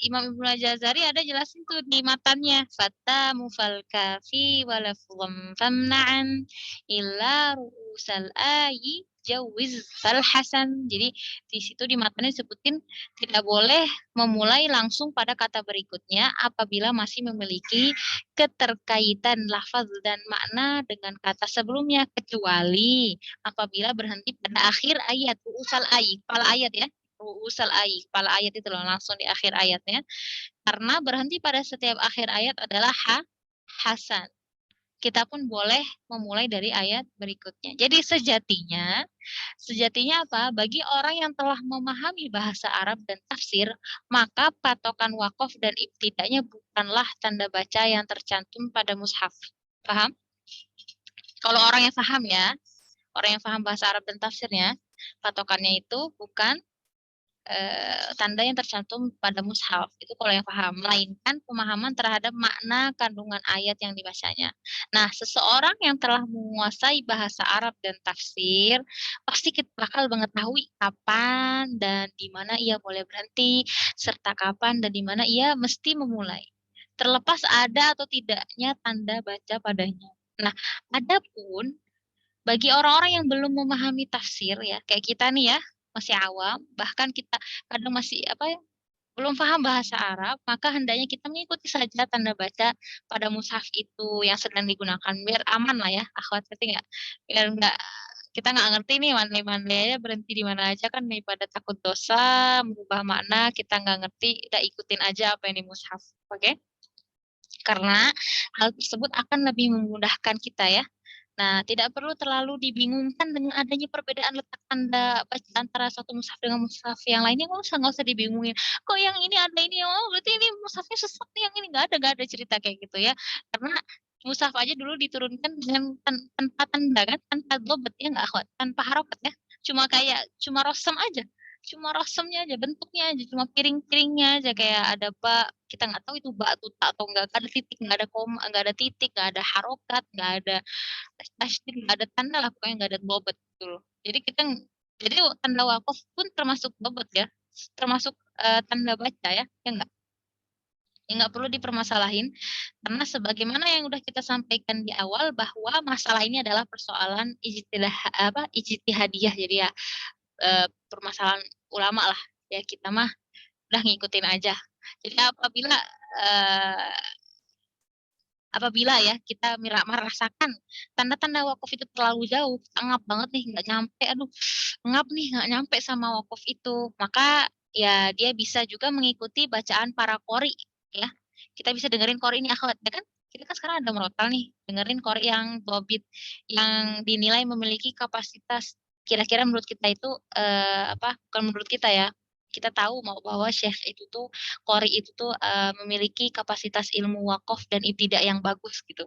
Imam Ibnu Al-Jazari ada jelasin tuh di matannya, fata mufal kafi walafum famna'an illa ru'usal ayi jawiz fal hasan. Jadi di situ di matannya sebutin tidak boleh memulai langsung pada kata berikutnya apabila masih memiliki keterkaitan lafaz dan makna dengan kata sebelumnya, kecuali apabila berhenti pada akhir ayat, ru'usal ayi, kepala ayat ya. Ru'usal ayat, kepala ayat itu loh, langsung di akhir ayatnya. Karena berhenti pada setiap akhir ayat adalah hasan. Kita pun boleh memulai dari ayat berikutnya. Jadi sejatinya apa? Bagi orang yang telah memahami bahasa Arab dan tafsir, maka patokan wakaf dan ibtidanya bukanlah tanda baca yang tercantum pada mushaf. Paham? Kalau orang yang paham ya, orang yang paham bahasa Arab dan tafsirnya, patokannya itu bukan tanda yang tercantum pada mushaf, itu kalau yang paham, melainkan pemahaman terhadap makna kandungan ayat yang dibacanya. Nah, seseorang yang telah menguasai bahasa Arab dan tafsir pasti kita bakal mengetahui kapan dan di mana ia boleh berhenti, serta kapan dan di mana ia mesti memulai, terlepas ada atau tidaknya tanda baca padanya. Nah, adapun bagi orang-orang yang belum memahami tafsir ya, kayak kita nih ya, masih awam, bahkan kita kadang masih belum paham bahasa Arab, maka hendaknya kita mengikuti saja tanda baca pada mushaf itu yang sedang digunakan, biar aman lah ya, akhwat, ngerti nggak? Biar nggak kita nggak ngerti nih mandai-mandai aja berhenti di mana aja kan, daripada takut dosa, merubah makna, kita nggak ngerti, udah ikutin aja apa yang di mushaf, oke? Karena hal tersebut akan lebih memudahkan kita ya. Nah, tidak perlu terlalu dibingungkan dengan adanya perbedaan letak tanda baca antara satu mushaf dengan mushaf yang lainnya. Nggak usah dibingungin. Kok yang ini ada ini? Oh, berarti ini mushafnya sesat nih, yang ini nggak ada cerita kayak gitu ya. Karena mushaf aja dulu diturunkan dengan tanpa tanda kan, tanpa dobet ya, nggak akhwat, tanpa harokat ya. Cuma rosem aja. Cuma rosemnya aja, bentuknya aja, cuma piring-piringnya aja, kayak ada bak, kita nggak tahu itu bak tuta atau nggak ada titik, nggak ada koma, nggak ada titik, nggak ada harokat, nggak ada tasydid, nggak ada tanda lah, pokoknya nggak ada bobot gitu loh. Jadi tanda wakaf pun termasuk bobot ya. termasuk tanda baca ya enggak? Ya nggak perlu dipermasalahin karena sebagaimana yang udah kita sampaikan di awal bahwa masalah ini adalah persoalan ijtihadiyah, jadi ya permasalahan ulama lah ya, kita mah udah ngikutin aja. Jadi eh, apabila ya kita merasakan tanda-tanda wakaf itu terlalu jauh, ngap banget nih nggak nyampe, aduh ngap nih nggak nyampe sama wakaf itu, maka ya dia bisa juga mengikuti bacaan para qori ya. Kita bisa dengerin qori ini akhwat ya kan, kita kan sekarang ada murotal nih, dengerin qori yang dobit, yang dinilai memiliki kapasitas, kira-kira menurut kita itu bukan menurut kita ya, kita tahu bahwa syekh itu tuh, qori itu tuh memiliki kapasitas ilmu wakaf dan ibtidak yang bagus gitu.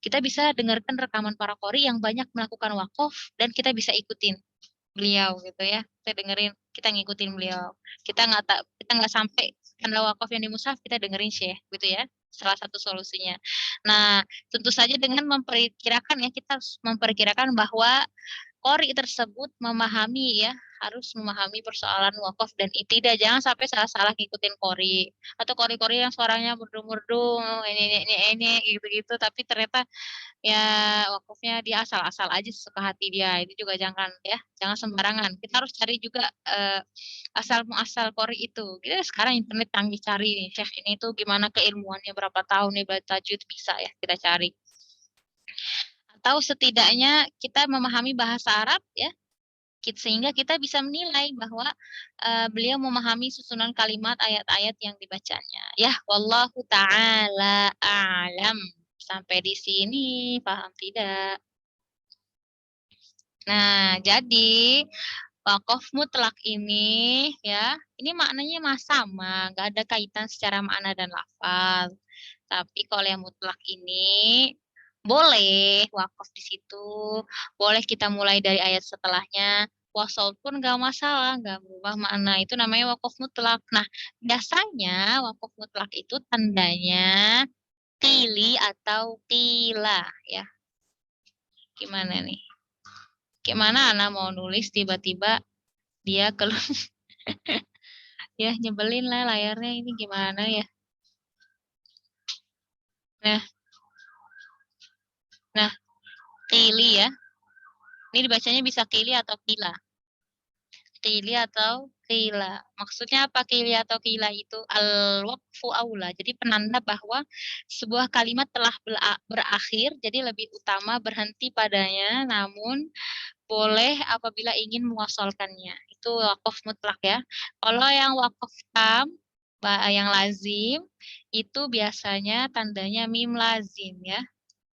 Kita bisa dengarkan rekaman para qori yang banyak melakukan wakaf dan kita bisa ikutin beliau gitu ya. Kita dengerin, kita ngikutin beliau. Kita nggak sampai tanda wakaf yang di mushaf, kita dengerin syekh gitu ya. Salah satu solusinya. Nah, tentu saja dengan memperkirakan ya, kita harus memperkirakan bahwa qori tersebut memahami ya, harus memahami persoalan wakaf dan ibtidah. Jangan sampai salah-salah ngikutin qori atau qori-qori yang suaranya merdu-merdu, ini gitu-gitu, tapi ternyata ya wakafnya dia asal-asal aja sesuka hati dia. Itu juga jangan ya, jangan sembarangan. Kita harus cari juga asal muasal qori itu. Kita sekarang internet canggih, cari nih syekh ini tuh gimana keilmuannya, berapa tahun nih baca tajwid, bisa ya kita cari. Atau setidaknya kita memahami bahasa Arab ya, sehingga kita bisa menilai bahwa beliau memahami susunan kalimat ayat-ayat yang dibacanya. Ya, wallahu taala a'lam. Sampai di sini paham tidak? Nah, jadi wakaf mutlak ini ya, ini maknanya sama, nggak ada kaitan secara makna dan lafal. Tapi kalau yang mutlak ini boleh wakaf di situ, boleh kita mulai dari ayat setelahnya, wasol pun nggak masalah, nggak berubah makna. Itu namanya wakaf mutlak. Nah, biasanya wakaf mutlak itu tandanya qili atau qila ya. Gimana nih? Gimana Ana mau nulis tiba-tiba dia keluar ya, nyebelin lah layarnya ini, gimana ya. Nah, qili ya. Ini dibacanya bisa qili atau qila. Qili atau qila. Maksudnya apa qili atau qila itu? Al-waqfu aula. Jadi penanda bahwa sebuah kalimat telah berakhir, jadi lebih utama berhenti padanya, namun boleh apabila ingin mewasalkannya. Itu wakaf mutlak ya. Kalau yang wakaf tam, yang lazim, itu biasanya tandanya mim lazim ya.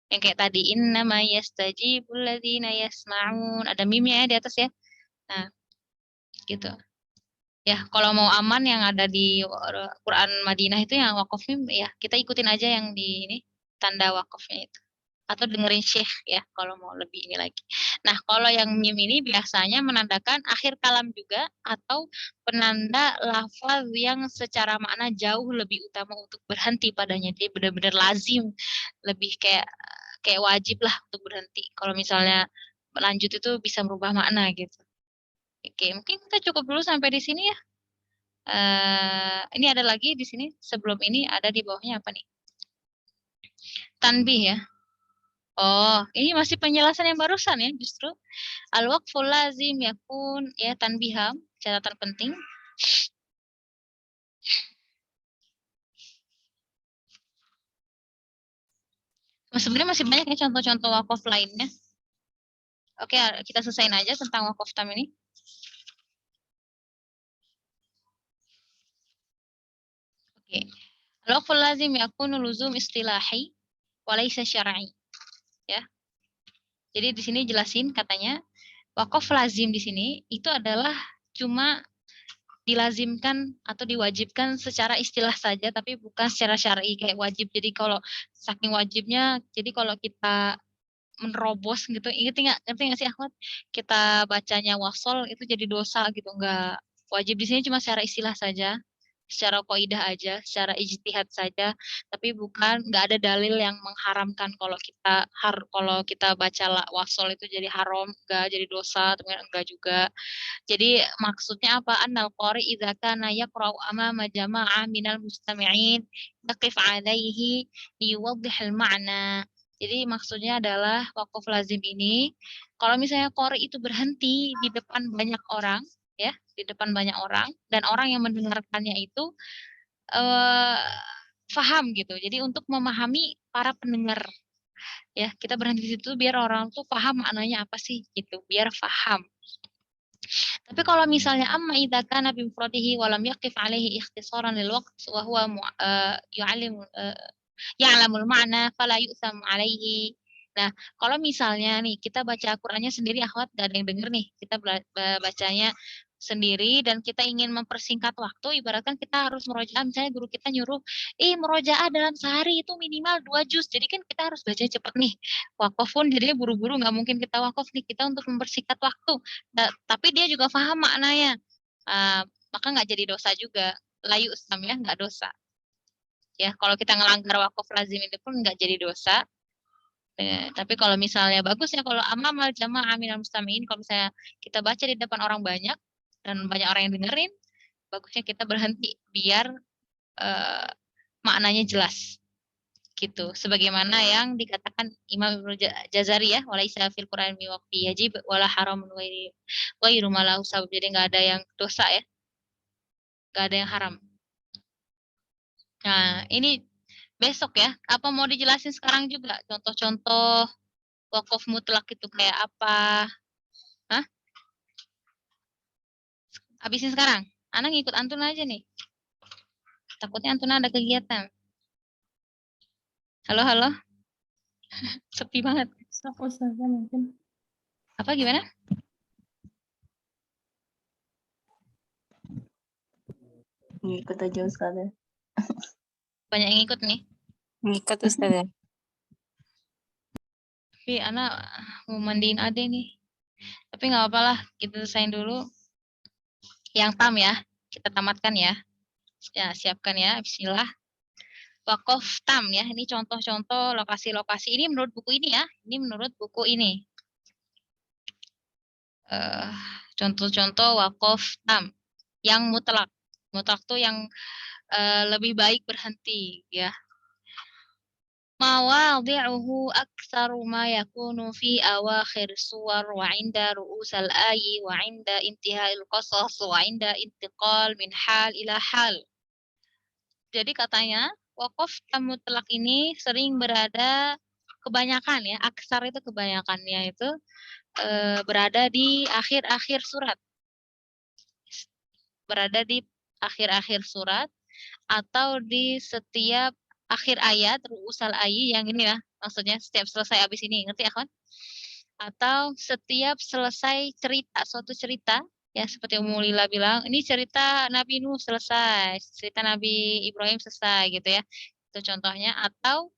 Yang kayak tadi, innama yastajibul ladzina yasma'un. Ada mimnya ya di atas ya. Nah, gitu. Ya, kalau mau aman yang ada di Quran Madinah itu yang wakaf mim ya, kita ikutin aja yang di ini, tanda wakafnya itu. Atau dengerin syekh ya kalau mau lebih ini lagi. Nah, kalau yang mim ini biasanya menandakan akhir kalam juga atau penanda lafaz yang secara makna jauh lebih utama untuk berhenti padanya. Dia benar-benar lazim, lebih kayak wajib lah untuk berhenti. Kalau misalnya lanjut itu bisa merubah makna gitu. Oke, mungkin kita cukup dulu sampai di sini ya. Ini ada lagi di sini, sebelum ini ada di bawahnya apa nih? Tanbih ya. Oh, ini masih penjelasan yang barusan ya justru. Al-waqful lazim yakun ya tanbiham, catatan penting. Sebenarnya masih banyak ya contoh-contoh wakaf lainnya. Oke, kita selesaiin aja tentang wakaf tam ini. Oke. Al-waqful lazim yakun luzum istilahi walaysa syar'i. Ya. Jadi di sini jelasin katanya wakaf lazim di sini itu adalah cuma dilazimkan atau diwajibkan secara istilah saja, tapi bukan secara syar'i kayak wajib. Jadi kalau saking wajibnya, jadi kalau kita menerobos gitu, ngerti nggak sih Ahmad? Kita bacanya wasol itu jadi dosa gitu, enggak. Wajib di sini cuma secara istilah saja. secara kaidah aja, secara ijtihad saja, tapi nggak ada dalil yang mengharamkan kalau kita baca wasol itu jadi haram, enggak, jadi dosa, enggak juga. Jadi maksudnya apa? Annal qari idza kana yaqra'u amama jama'ah minal mustami'in yaqif 'alaihi liyuwaddihil ma'na. Jadi maksudnya adalah wakaf lazim ini kalau misalnya qari itu berhenti di depan banyak orang, ya, di depan banyak orang dan orang yang mendengarkannya itu faham gitu. Jadi untuk memahami para pendengar, ya, kita berhenti di situ biar orang tuh paham maknanya apa sih gitu, biar paham. Tapi kalau misalnya amma idza kana bi mufradihi wa lam yaqif alaihi ikhtisaran lil waqt wa huwa yu'allimu ya'lamul ma'na fala yu'sam alaihi. Nah, kalau misalnya nih kita baca Al-Qur'annya sendiri akhwat, gak ada yang denger nih. Kita bacanya sendiri dan kita ingin mempersingkat waktu, ibaratkan kita harus murojaah, misalnya guru kita nyuruh, murojaah dalam sehari itu minimal 2 juz. Jadi kan kita harus baca cepat nih. Wakaf pun jadinya buru-buru, nggak mungkin kita wakaf nih, kita untuk mempersingkat waktu. Nah, tapi dia juga paham maknanya. Maka nggak jadi dosa juga. Layu ustam ya, nggak dosa. Ya, kalau kita ngelanggar wakaf lazim itu pun nggak jadi dosa. Tapi kalau misalnya bagus ya kalau amamal jamaah minal mustami'in, kalau misalnya kita baca di depan orang banyak dan banyak orang yang dengerin, bagusnya kita berhenti biar maknanya jelas. Gitu. Sebagaimana yang dikatakan Imam Ibnu Jazari ya, walaisa fil Qur'an mi waqti yajib wala haramun ghairu ma lahu sabab. Jadi enggak ada yang dosa ya. Enggak ada yang haram. Nah, ini besok ya. Apa mau dijelasin sekarang juga? Contoh-contoh wakaf mutlak itu kayak apa? Hah? Habisin sekarang. Anak ngikut Antun aja nih. Takutnya Antun ada kegiatan. Halo, halo. Sepi banget. Sok Ustazah mungkin. Apa gimana? Ngikut aja Ustazah. Banyak yang ikut nih. Ngikut Ustazah. Tapi anak mau mandiin ade nih. Tapi nggak apa-apa lah, kita selesaiin dulu. Yang tam ya, kita tamatkan ya. Ya, siapkan ya, bismillah. Wakaf tam ya, ini contoh-contoh lokasi-lokasi. Ini menurut buku ini ya, ini menurut buku ini. Contoh-contoh wakaf tam yang mutlak. Mutlak tuh yang lebih baik berhenti ya. Mawadhi'uhu aktsaru ma yakunu fi awakhir suwar wa 'inda ru'usal ayyi wa 'inda intiha'il qasas wa 'inda intiqal min hal ila hal. Jadi katanya wakaf tam mutlak ini sering berada kebanyakan ya, aksar itu kebanyakannya itu berada di akhir-akhir surat. Berada di akhir-akhir surat atau di setiap akhir ayat, ru'usal ayyi yang ini ya, maksudnya setiap selesai habis ini, ngerti ya kawan? Atau setiap selesai cerita, suatu cerita, ya seperti Ummu Lila bilang, ini cerita Nabi Nuh selesai, cerita Nabi Ibrahim selesai gitu ya. Itu contohnya. Atau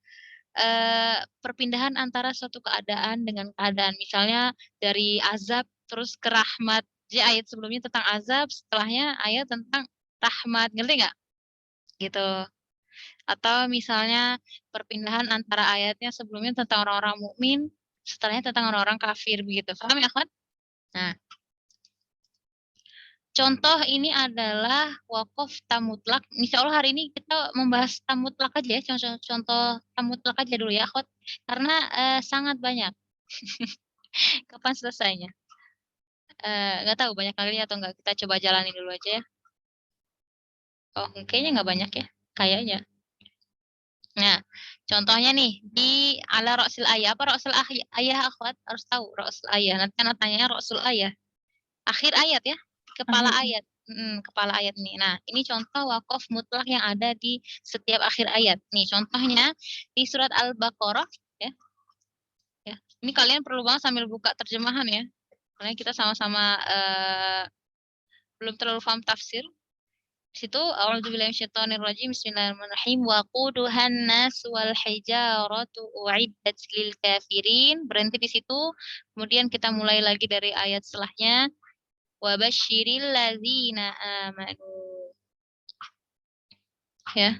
perpindahan antara suatu keadaan dengan keadaan. Misalnya dari azab terus ke rahmat. Jadi ayat sebelumnya tentang azab, setelahnya ayat tentang rahmat, ngerti nggak? Gitu. Atau misalnya perpindahan antara ayatnya sebelumnya tentang orang-orang mukmin, setelahnya tentang orang-orang kafir begitu. Paham ya, Akhwat? Nah, contoh ini adalah wakaf tam mutlak. Insya Allah hari ini kita membahas tam mutlak aja ya, contoh tam mutlak aja dulu ya, Akhwat. Karena sangat banyak. Kapan selesainya? Nggak tahu banyak kali atau enggak. Kita coba jalani dulu aja ya. Oh, kayaknya nggak banyak ya. Kayaknya. Nah, contohnya nih di ala ra'sil ayah. Apa ra'sil ayah akhwat? Harus tahu ra'sil ayah. Nanti anak tanya ra'sul ayah. Akhir ayat ya, kepala ayat. Kepala ayat nih. Nah, ini contoh wakaf mutlak yang ada di setiap akhir ayat. Nih, contohnya di surat Al-Baqarah ya. Ya. Ini kalian perlu banget sambil buka terjemahan ya. Karena kita sama-sama belum terlalu paham tafsir. Situ a'udzubillahi minasyaitonirrajim bismillahirrahmanirrahim wa quduhan nas wal hijaratu uiddat lil kafirin. Berhenti di situ. Kemudian kita mulai lagi dari ayat setelahnya wa basyiril ladzina amanu. Ya.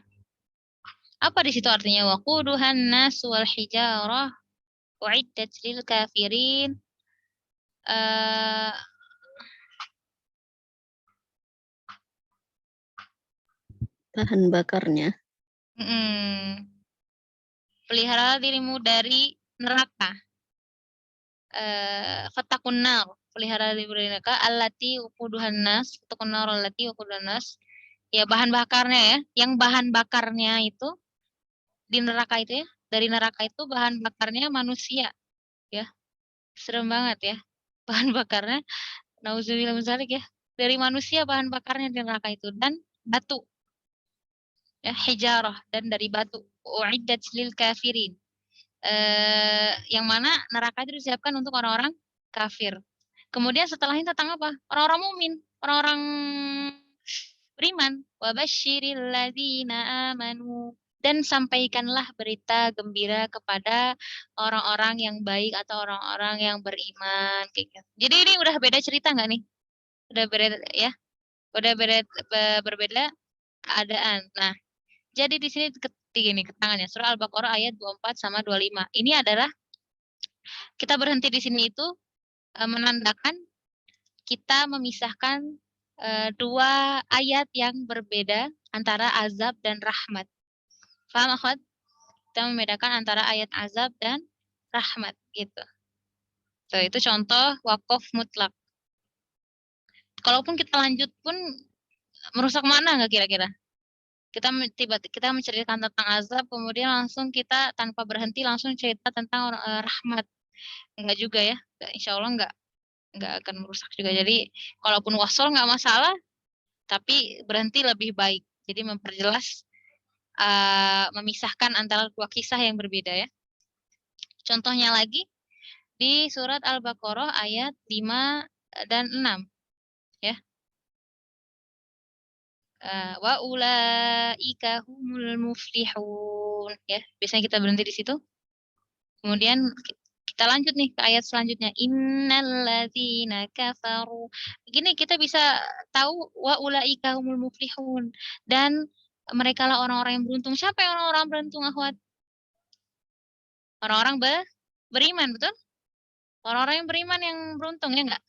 Apa di situ artinya? Waquduhan nas wal hijarah uiddat lil kafirin. Eh, Bahan bakarnya. pelihara dirimu dari neraka. Fatakun nar, pelihara dirimu dari neraka. Allati waquduhan nas, fatakun nar allati waquduhan nas. Ya bahan bakarnya ya, yang bahan bakarnya itu di neraka itu ya, dari neraka itu bahan bakarnya manusia ya. Serem banget ya. Bahan bakarnya nauzubillah min dzalik ya. Dari manusia bahan bakarnya di neraka itu dan batu. Ya, hijarah dan dari batu. Uiddat lil kafirin. Yang mana neraka itu disiapkan untuk orang-orang kafir. Kemudian setelahnya tentang apa? Orang-orang mukmin, orang-orang beriman. Wa basyiril ladzina amanu. Dan sampaikanlah berita gembira kepada orang-orang yang baik atau orang-orang yang beriman. Kayak gitu. Jadi ini udah beda cerita nggak nih? Udah beda ya? Udah berbeda keadaan. Nah, jadi di sini ketiga nih ketangannya surah Al-Baqarah ayat 24 sama 25. Ini adalah kita berhenti di sini itu menandakan kita memisahkan dua ayat yang berbeda antara azab dan rahmat. Paham akhwat? Kita membedakan antara ayat azab dan rahmat gitu. So, itu contoh wakaf mutlak. Kalaupun kita lanjut pun merusak mana nggak kira-kira? Kita menceritakan tentang azab, kemudian langsung kita tanpa berhenti langsung cerita tentang rahmat. Enggak juga ya, insya Allah enggak akan merusak juga. Jadi kalaupun wasol nggak masalah, tapi berhenti lebih baik. Jadi memperjelas, memisahkan antara dua kisah yang berbeda ya. Contohnya lagi di surat Al-Baqarah ayat 5 dan 6 ya. Wa ulaika humul muflihun ya. Biasanya kita berhenti di situ. Kemudian kita lanjut nih ke ayat selanjutnya. Innalladzina kafaru. Begini kita bisa tahu wa ulaika humul muflihun dan mereka lah orang-orang yang beruntung. Siapa yang orang-orang beruntung, akhwat? Orang-orang beriman, betul? Orang-orang yang beriman yang beruntung ya enggak?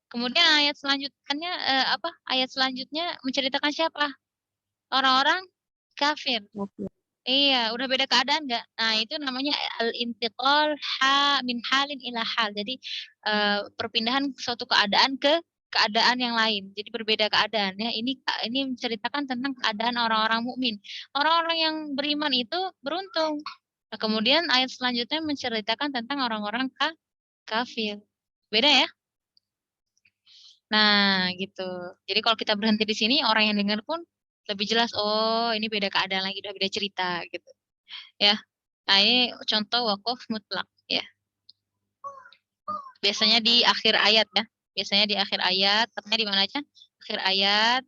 Kemudian ayat selanjutnya Ayat selanjutnya menceritakan siapa? Orang-orang kafir. Iya, udah beda keadaan nggak? Nah, itu namanya al-intiqal min halin ila hal. Jadi perpindahan suatu keadaan ke keadaan yang lain. Jadi berbeda keadaannya. Ini menceritakan tentang keadaan orang-orang mukmin. Orang-orang yang beriman itu beruntung. Nah, kemudian ayat selanjutnya menceritakan tentang orang-orang kafir. Beda ya? Nah, gitu. Jadi kalau kita berhenti di sini, orang yang dengar pun lebih jelas, oh ini beda keadaan lagi, udah beda cerita gitu. Ya. Nah, ini contoh wakaf mutlak ya. Biasanya di akhir ayat ya. Biasanya di akhir ayat, tepatnya di mana aja? Akhir ayat,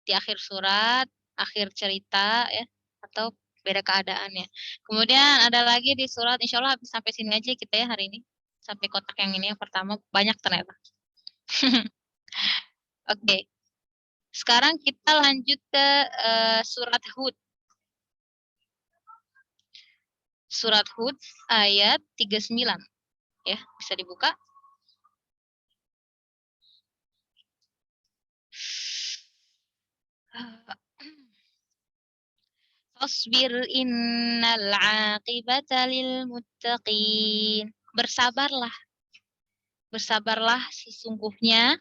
di akhir surat, akhir cerita ya, atau beda keadaannya. Kemudian ada lagi di surat, insya Allah sampai sini aja kita ya hari ini. Sampai kotak yang ini yang pertama, banyak ternyata. Oke. Sekarang kita lanjut ke surat Hud. Surat Hud ayat 39. Ya, bisa dibuka. Fasbir innal aqibata lil muttaqin. Bersabarlah. Bersabarlah sesungguhnya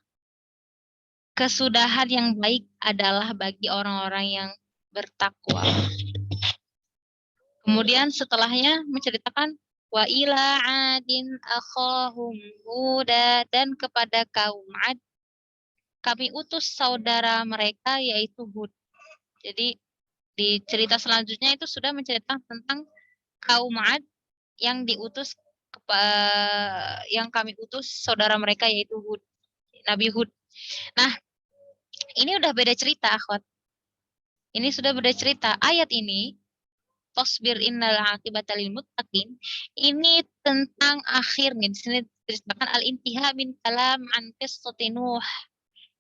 kesudahan yang baik adalah bagi orang-orang yang bertakwa. Kemudian setelahnya menceritakan wa ila adin akhahum huda, dan kepada kaum Ad kami utus saudara mereka yaitu Hud. Jadi di cerita selanjutnya itu sudah menceritakan tentang kaum Ad yang diutus yang kami utus saudara mereka yaitu Hud, Nabi Hud. Nah, ini udah beda cerita, akhwat. Ini sudah beda cerita. Ayat ini Fasbir innal aqibata lil muttaqin. Ini tentang akhir nih. Di sini diceritakan al-intiha min kalam an qissati Nuh.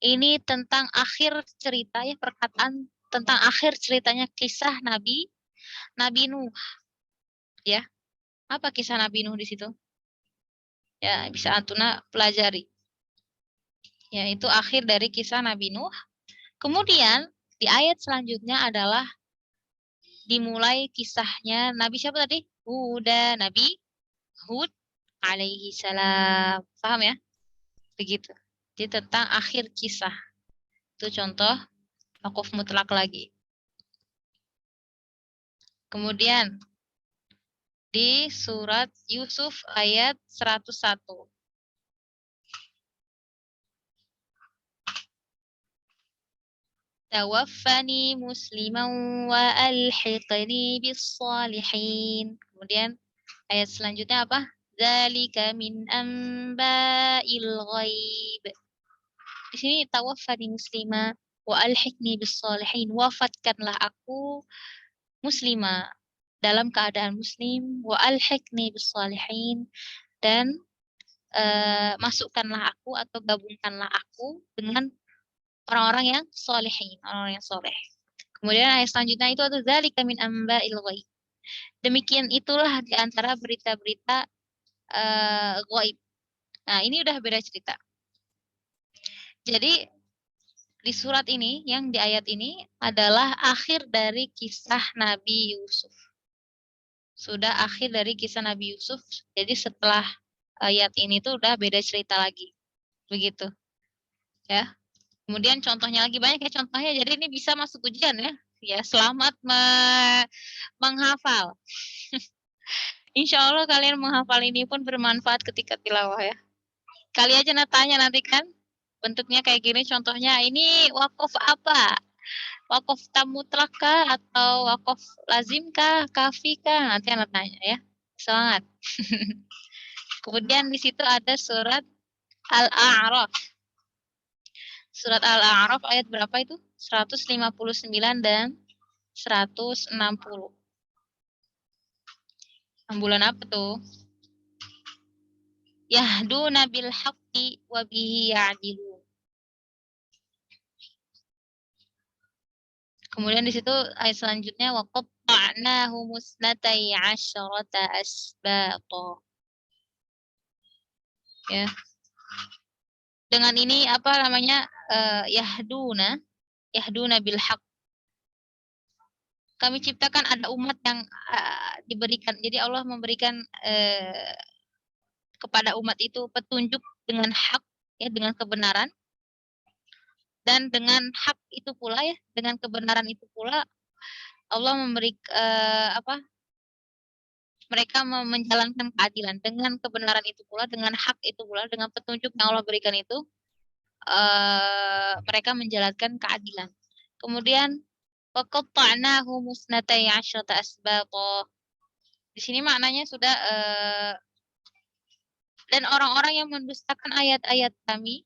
Ini tentang akhir cerita ya, perkataan tentang akhir ceritanya kisah Nabi Nuh, ya. Apa kisah Nabi Nuh di situ? Ya, bisa Antuna pelajari. Ya, itu akhir dari kisah Nabi Nuh. Kemudian di ayat selanjutnya adalah dimulai kisahnya Nabi siapa tadi? Nabi Hud alaihi salam. Paham ya? Begitu. Jadi tentang akhir kisah. Itu contoh wakaf mutlak lagi. Kemudian di surat Yusuf ayat 101. Tawaffani musliman wa alhiqni bis salihin. Kemudian ayat selanjutnya apa? Dzalika min amba'il ghaib. Di sini tawaffani muslima wa alhiqni bis salihin. Wafatkanlah aku muslima dalam keadaan muslim, wa alhiqni bis salihin, dan masukkanlah aku atau gabungkanlah aku dengan orang-orang yang solehin, orang-orang yang soleh. Kemudian ayat selanjutnya itu adalah dzalika min amba'il ghaib. Demikian itulah di antara berita-berita ghaib. Nah, ini udah beda cerita. Jadi di surat ini, yang di ayat ini adalah akhir dari kisah Nabi Yusuf. Sudah akhir dari kisah Nabi Yusuf. Jadi setelah ayat ini tuh udah beda cerita lagi. Begitu. Ya. Kemudian contohnya lagi banyak ya contohnya. Jadi ini bisa masuk ujian ya. Ya, selamat menghafal. Insya Allah kalian menghafal ini pun bermanfaat ketika tilawah ya. Kali aja tanya nanti kan. Bentuknya kayak gini contohnya. Ini wakaf apa? Wakaf tam mutlak kah? Atau wakaf lazim kah? Kafi kah? Nanti anak tanya ya. Semangat. Kemudian di situ ada surat Al-A'raf. Surat Al-A'raf ayat berapa itu? 159 dan 160. Bulan apa tuh? Yahduna bil haqqi wa bihi ya'dilun. Kemudian di situ ayat selanjutnya wa qatta'nahu musnatai 'asyrata asbata. Ya. Dengan ini apa namanya? Yahduna bil haqq. Kami ciptakan ada umat yang diberikan. Jadi Allah memberikan kepada umat itu petunjuk dengan hak, ya, dengan kebenaran. Dan dengan hak itu pula ya, dengan kebenaran itu pula Allah memberi mereka menjalankan keadilan. Dengan kebenaran itu pula, dengan hak itu pula, dengan petunjuk yang Allah berikan itu mereka menjalankan keadilan. Kemudian waqatta'nahu musnatai 'asyrata asbata. Di sini maknanya sudah dan orang-orang yang mendustakan ayat-ayat kami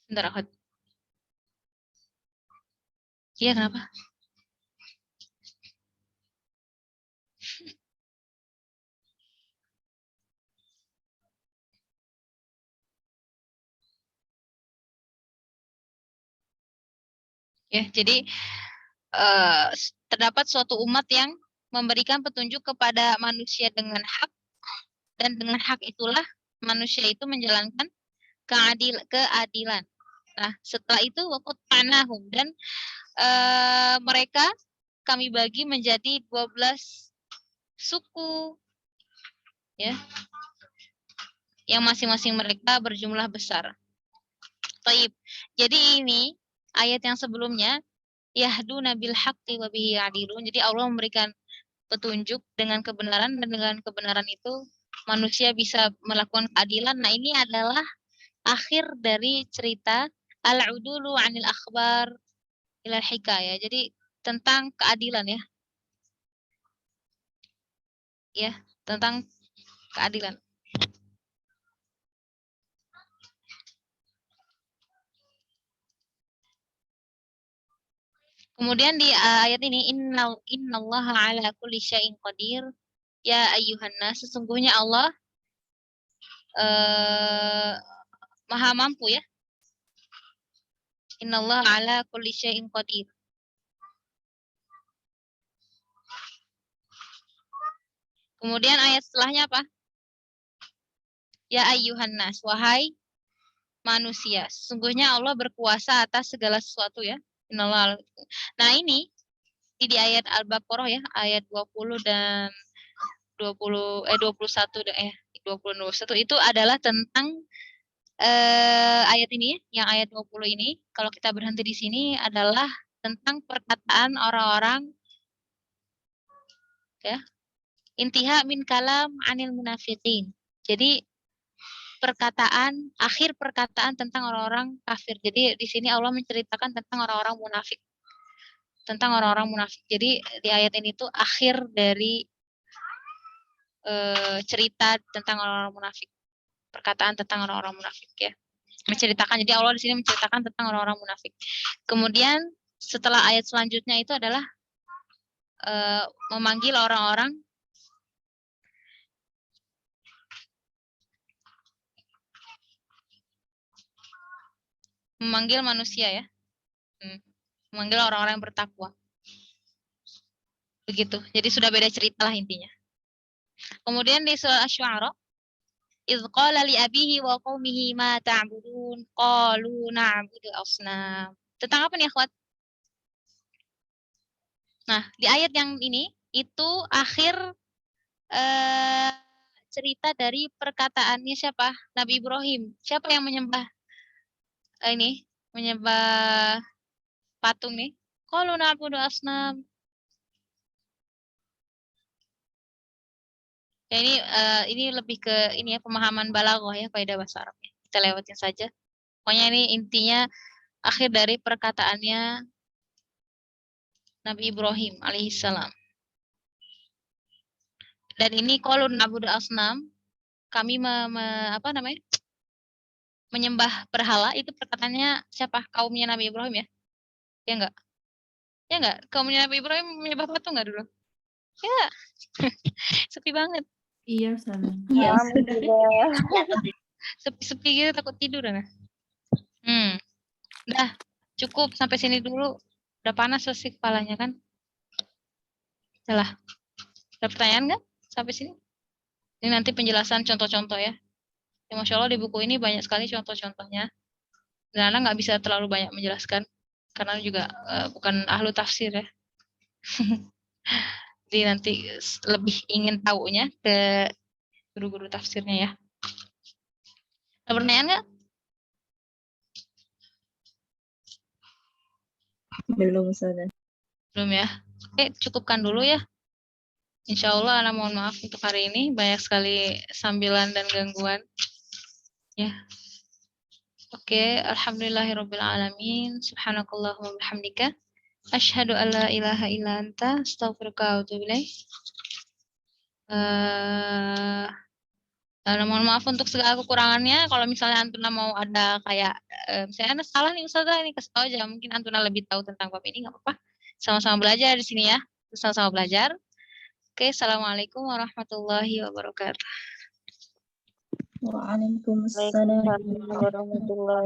Bentar, Ahad. Iya, kenapa? Ya, jadi terdapat suatu umat yang memberikan petunjuk kepada manusia dengan hak, dan dengan hak itulah manusia itu menjalankan keadilan. Nah, setelah itu waqatta'nahum, dan mereka kami bagi menjadi 12 suku, ya, yang masing-masing mereka berjumlah besar. Taib. Jadi ini ayat yang sebelumnya yahduna bil haqqi wa bihi ya'dilun. Jadi Allah memberikan petunjuk dengan kebenaran, dan dengan kebenaran itu manusia bisa melakukan keadilan. Nah, ini adalah akhir dari cerita al-udulu 'anil akhbar ila hikayah. Jadi tentang keadilan ya. Ya, tentang keadilan. Kemudian di ayat ini innallaha ala kulli syai'in qadir. Ya ayyuhan nas, sesungguhnya Allah maha mampu ya. Innallaha ala kulli syai'in qadir. Kemudian ayat setelahnya apa? Ya ayyuhan nas, wahai manusia. Sesungguhnya Allah berkuasa atas segala sesuatu ya. Innallaha. Nah, ini di ayat Al-Baqarah ya, ayat 20 dan 21 itu adalah tentang ayat ini ya, yang ayat 20 ini kalau kita berhenti di sini adalah tentang perkataan orang-orang ya. Intiha min kalam anil munafiqin. Jadi akhir perkataan tentang orang-orang kafir. Jadi di sini Allah menceritakan tentang orang-orang munafik. Tentang orang-orang munafik. Jadi di ayat ini tuh akhir dari cerita tentang orang-orang munafik. Perkataan tentang orang-orang munafik ya. Menceritakan. Jadi Allah di sini menceritakan tentang orang-orang munafik. Kemudian setelah ayat selanjutnya itu adalah memanggil orang-orang memanggil manusia ya. Memanggil orang-orang yang bertakwa. Begitu. Jadi sudah beda cerita lah intinya. Kemudian di surah Asy-Syu'ara, "Idz qala li abihi wa qaumihi ma ta'budun qalu na'budu asnam." Tentang apa nih, akhwat? Nah, di ayat yang ini itu akhir cerita dari perkataannya siapa? Nabi Ibrahim. Siapa yang menyembah menyembah patung nih? Qalu na'budu asnam. Ya, ini lebih ke ini ya, pemahaman balaghah ya, kaidah bahasa Arab. Kita lewatin saja. Pokoknya ini intinya akhir dari perkataannya Nabi Ibrahim alaihissalam. Dan ini qalu na'budu asnam, kami menyembah berhala, itu perkataannya siapa? Kaumnya Nabi Ibrahim ya? Ya enggak? Ya enggak? Kaumnya Nabi Ibrahim menyembah patung enggak dulu? Ya. Sepi banget. Iya, sama. Iya. Sepi-sepi gitu, takut tidur nah. Udah, cukup sampai sini dulu. Udah panas sih kepalanya kan? Udah. Ada pertanyaan nggak sampai sini? Ini nanti penjelasan contoh-contoh ya. Ya, Masya Allah di buku ini banyak sekali contoh-contohnya. Dan Anda nggak bisa terlalu banyak menjelaskan. Karena juga bukan ahlu tafsir ya. Jadi nanti lebih ingin taunya ke guru-guru tafsirnya ya. Ada pertanyaan nggak? Belum, Ustazah. Belum ya. Oke, cukupkan dulu ya. Insya Allah, Ana mohon maaf untuk hari ini. Banyak sekali sambilan dan gangguan. Ya. Oke, alhamdulillahirrabbilalamin. Subhanakallahumma bihamdika. Asyhadu an la ilaha illa anta, astaghfiruka wa atubu ilaik. Mohon maaf untuk segala kekurangannya. Kalau misalnya Antuna mau ada kayak, misalnya Ana salah nih Ustazah, ini kasih tahu aja. Mungkin Antuna lebih tahu tentang bab ini, nggak apa-apa. Sama-sama belajar di sini ya. Sama-sama belajar. Oke, assalamualaikum warahmatullahi wabarakatuh. Waalaikumsalam. Warahmatullahi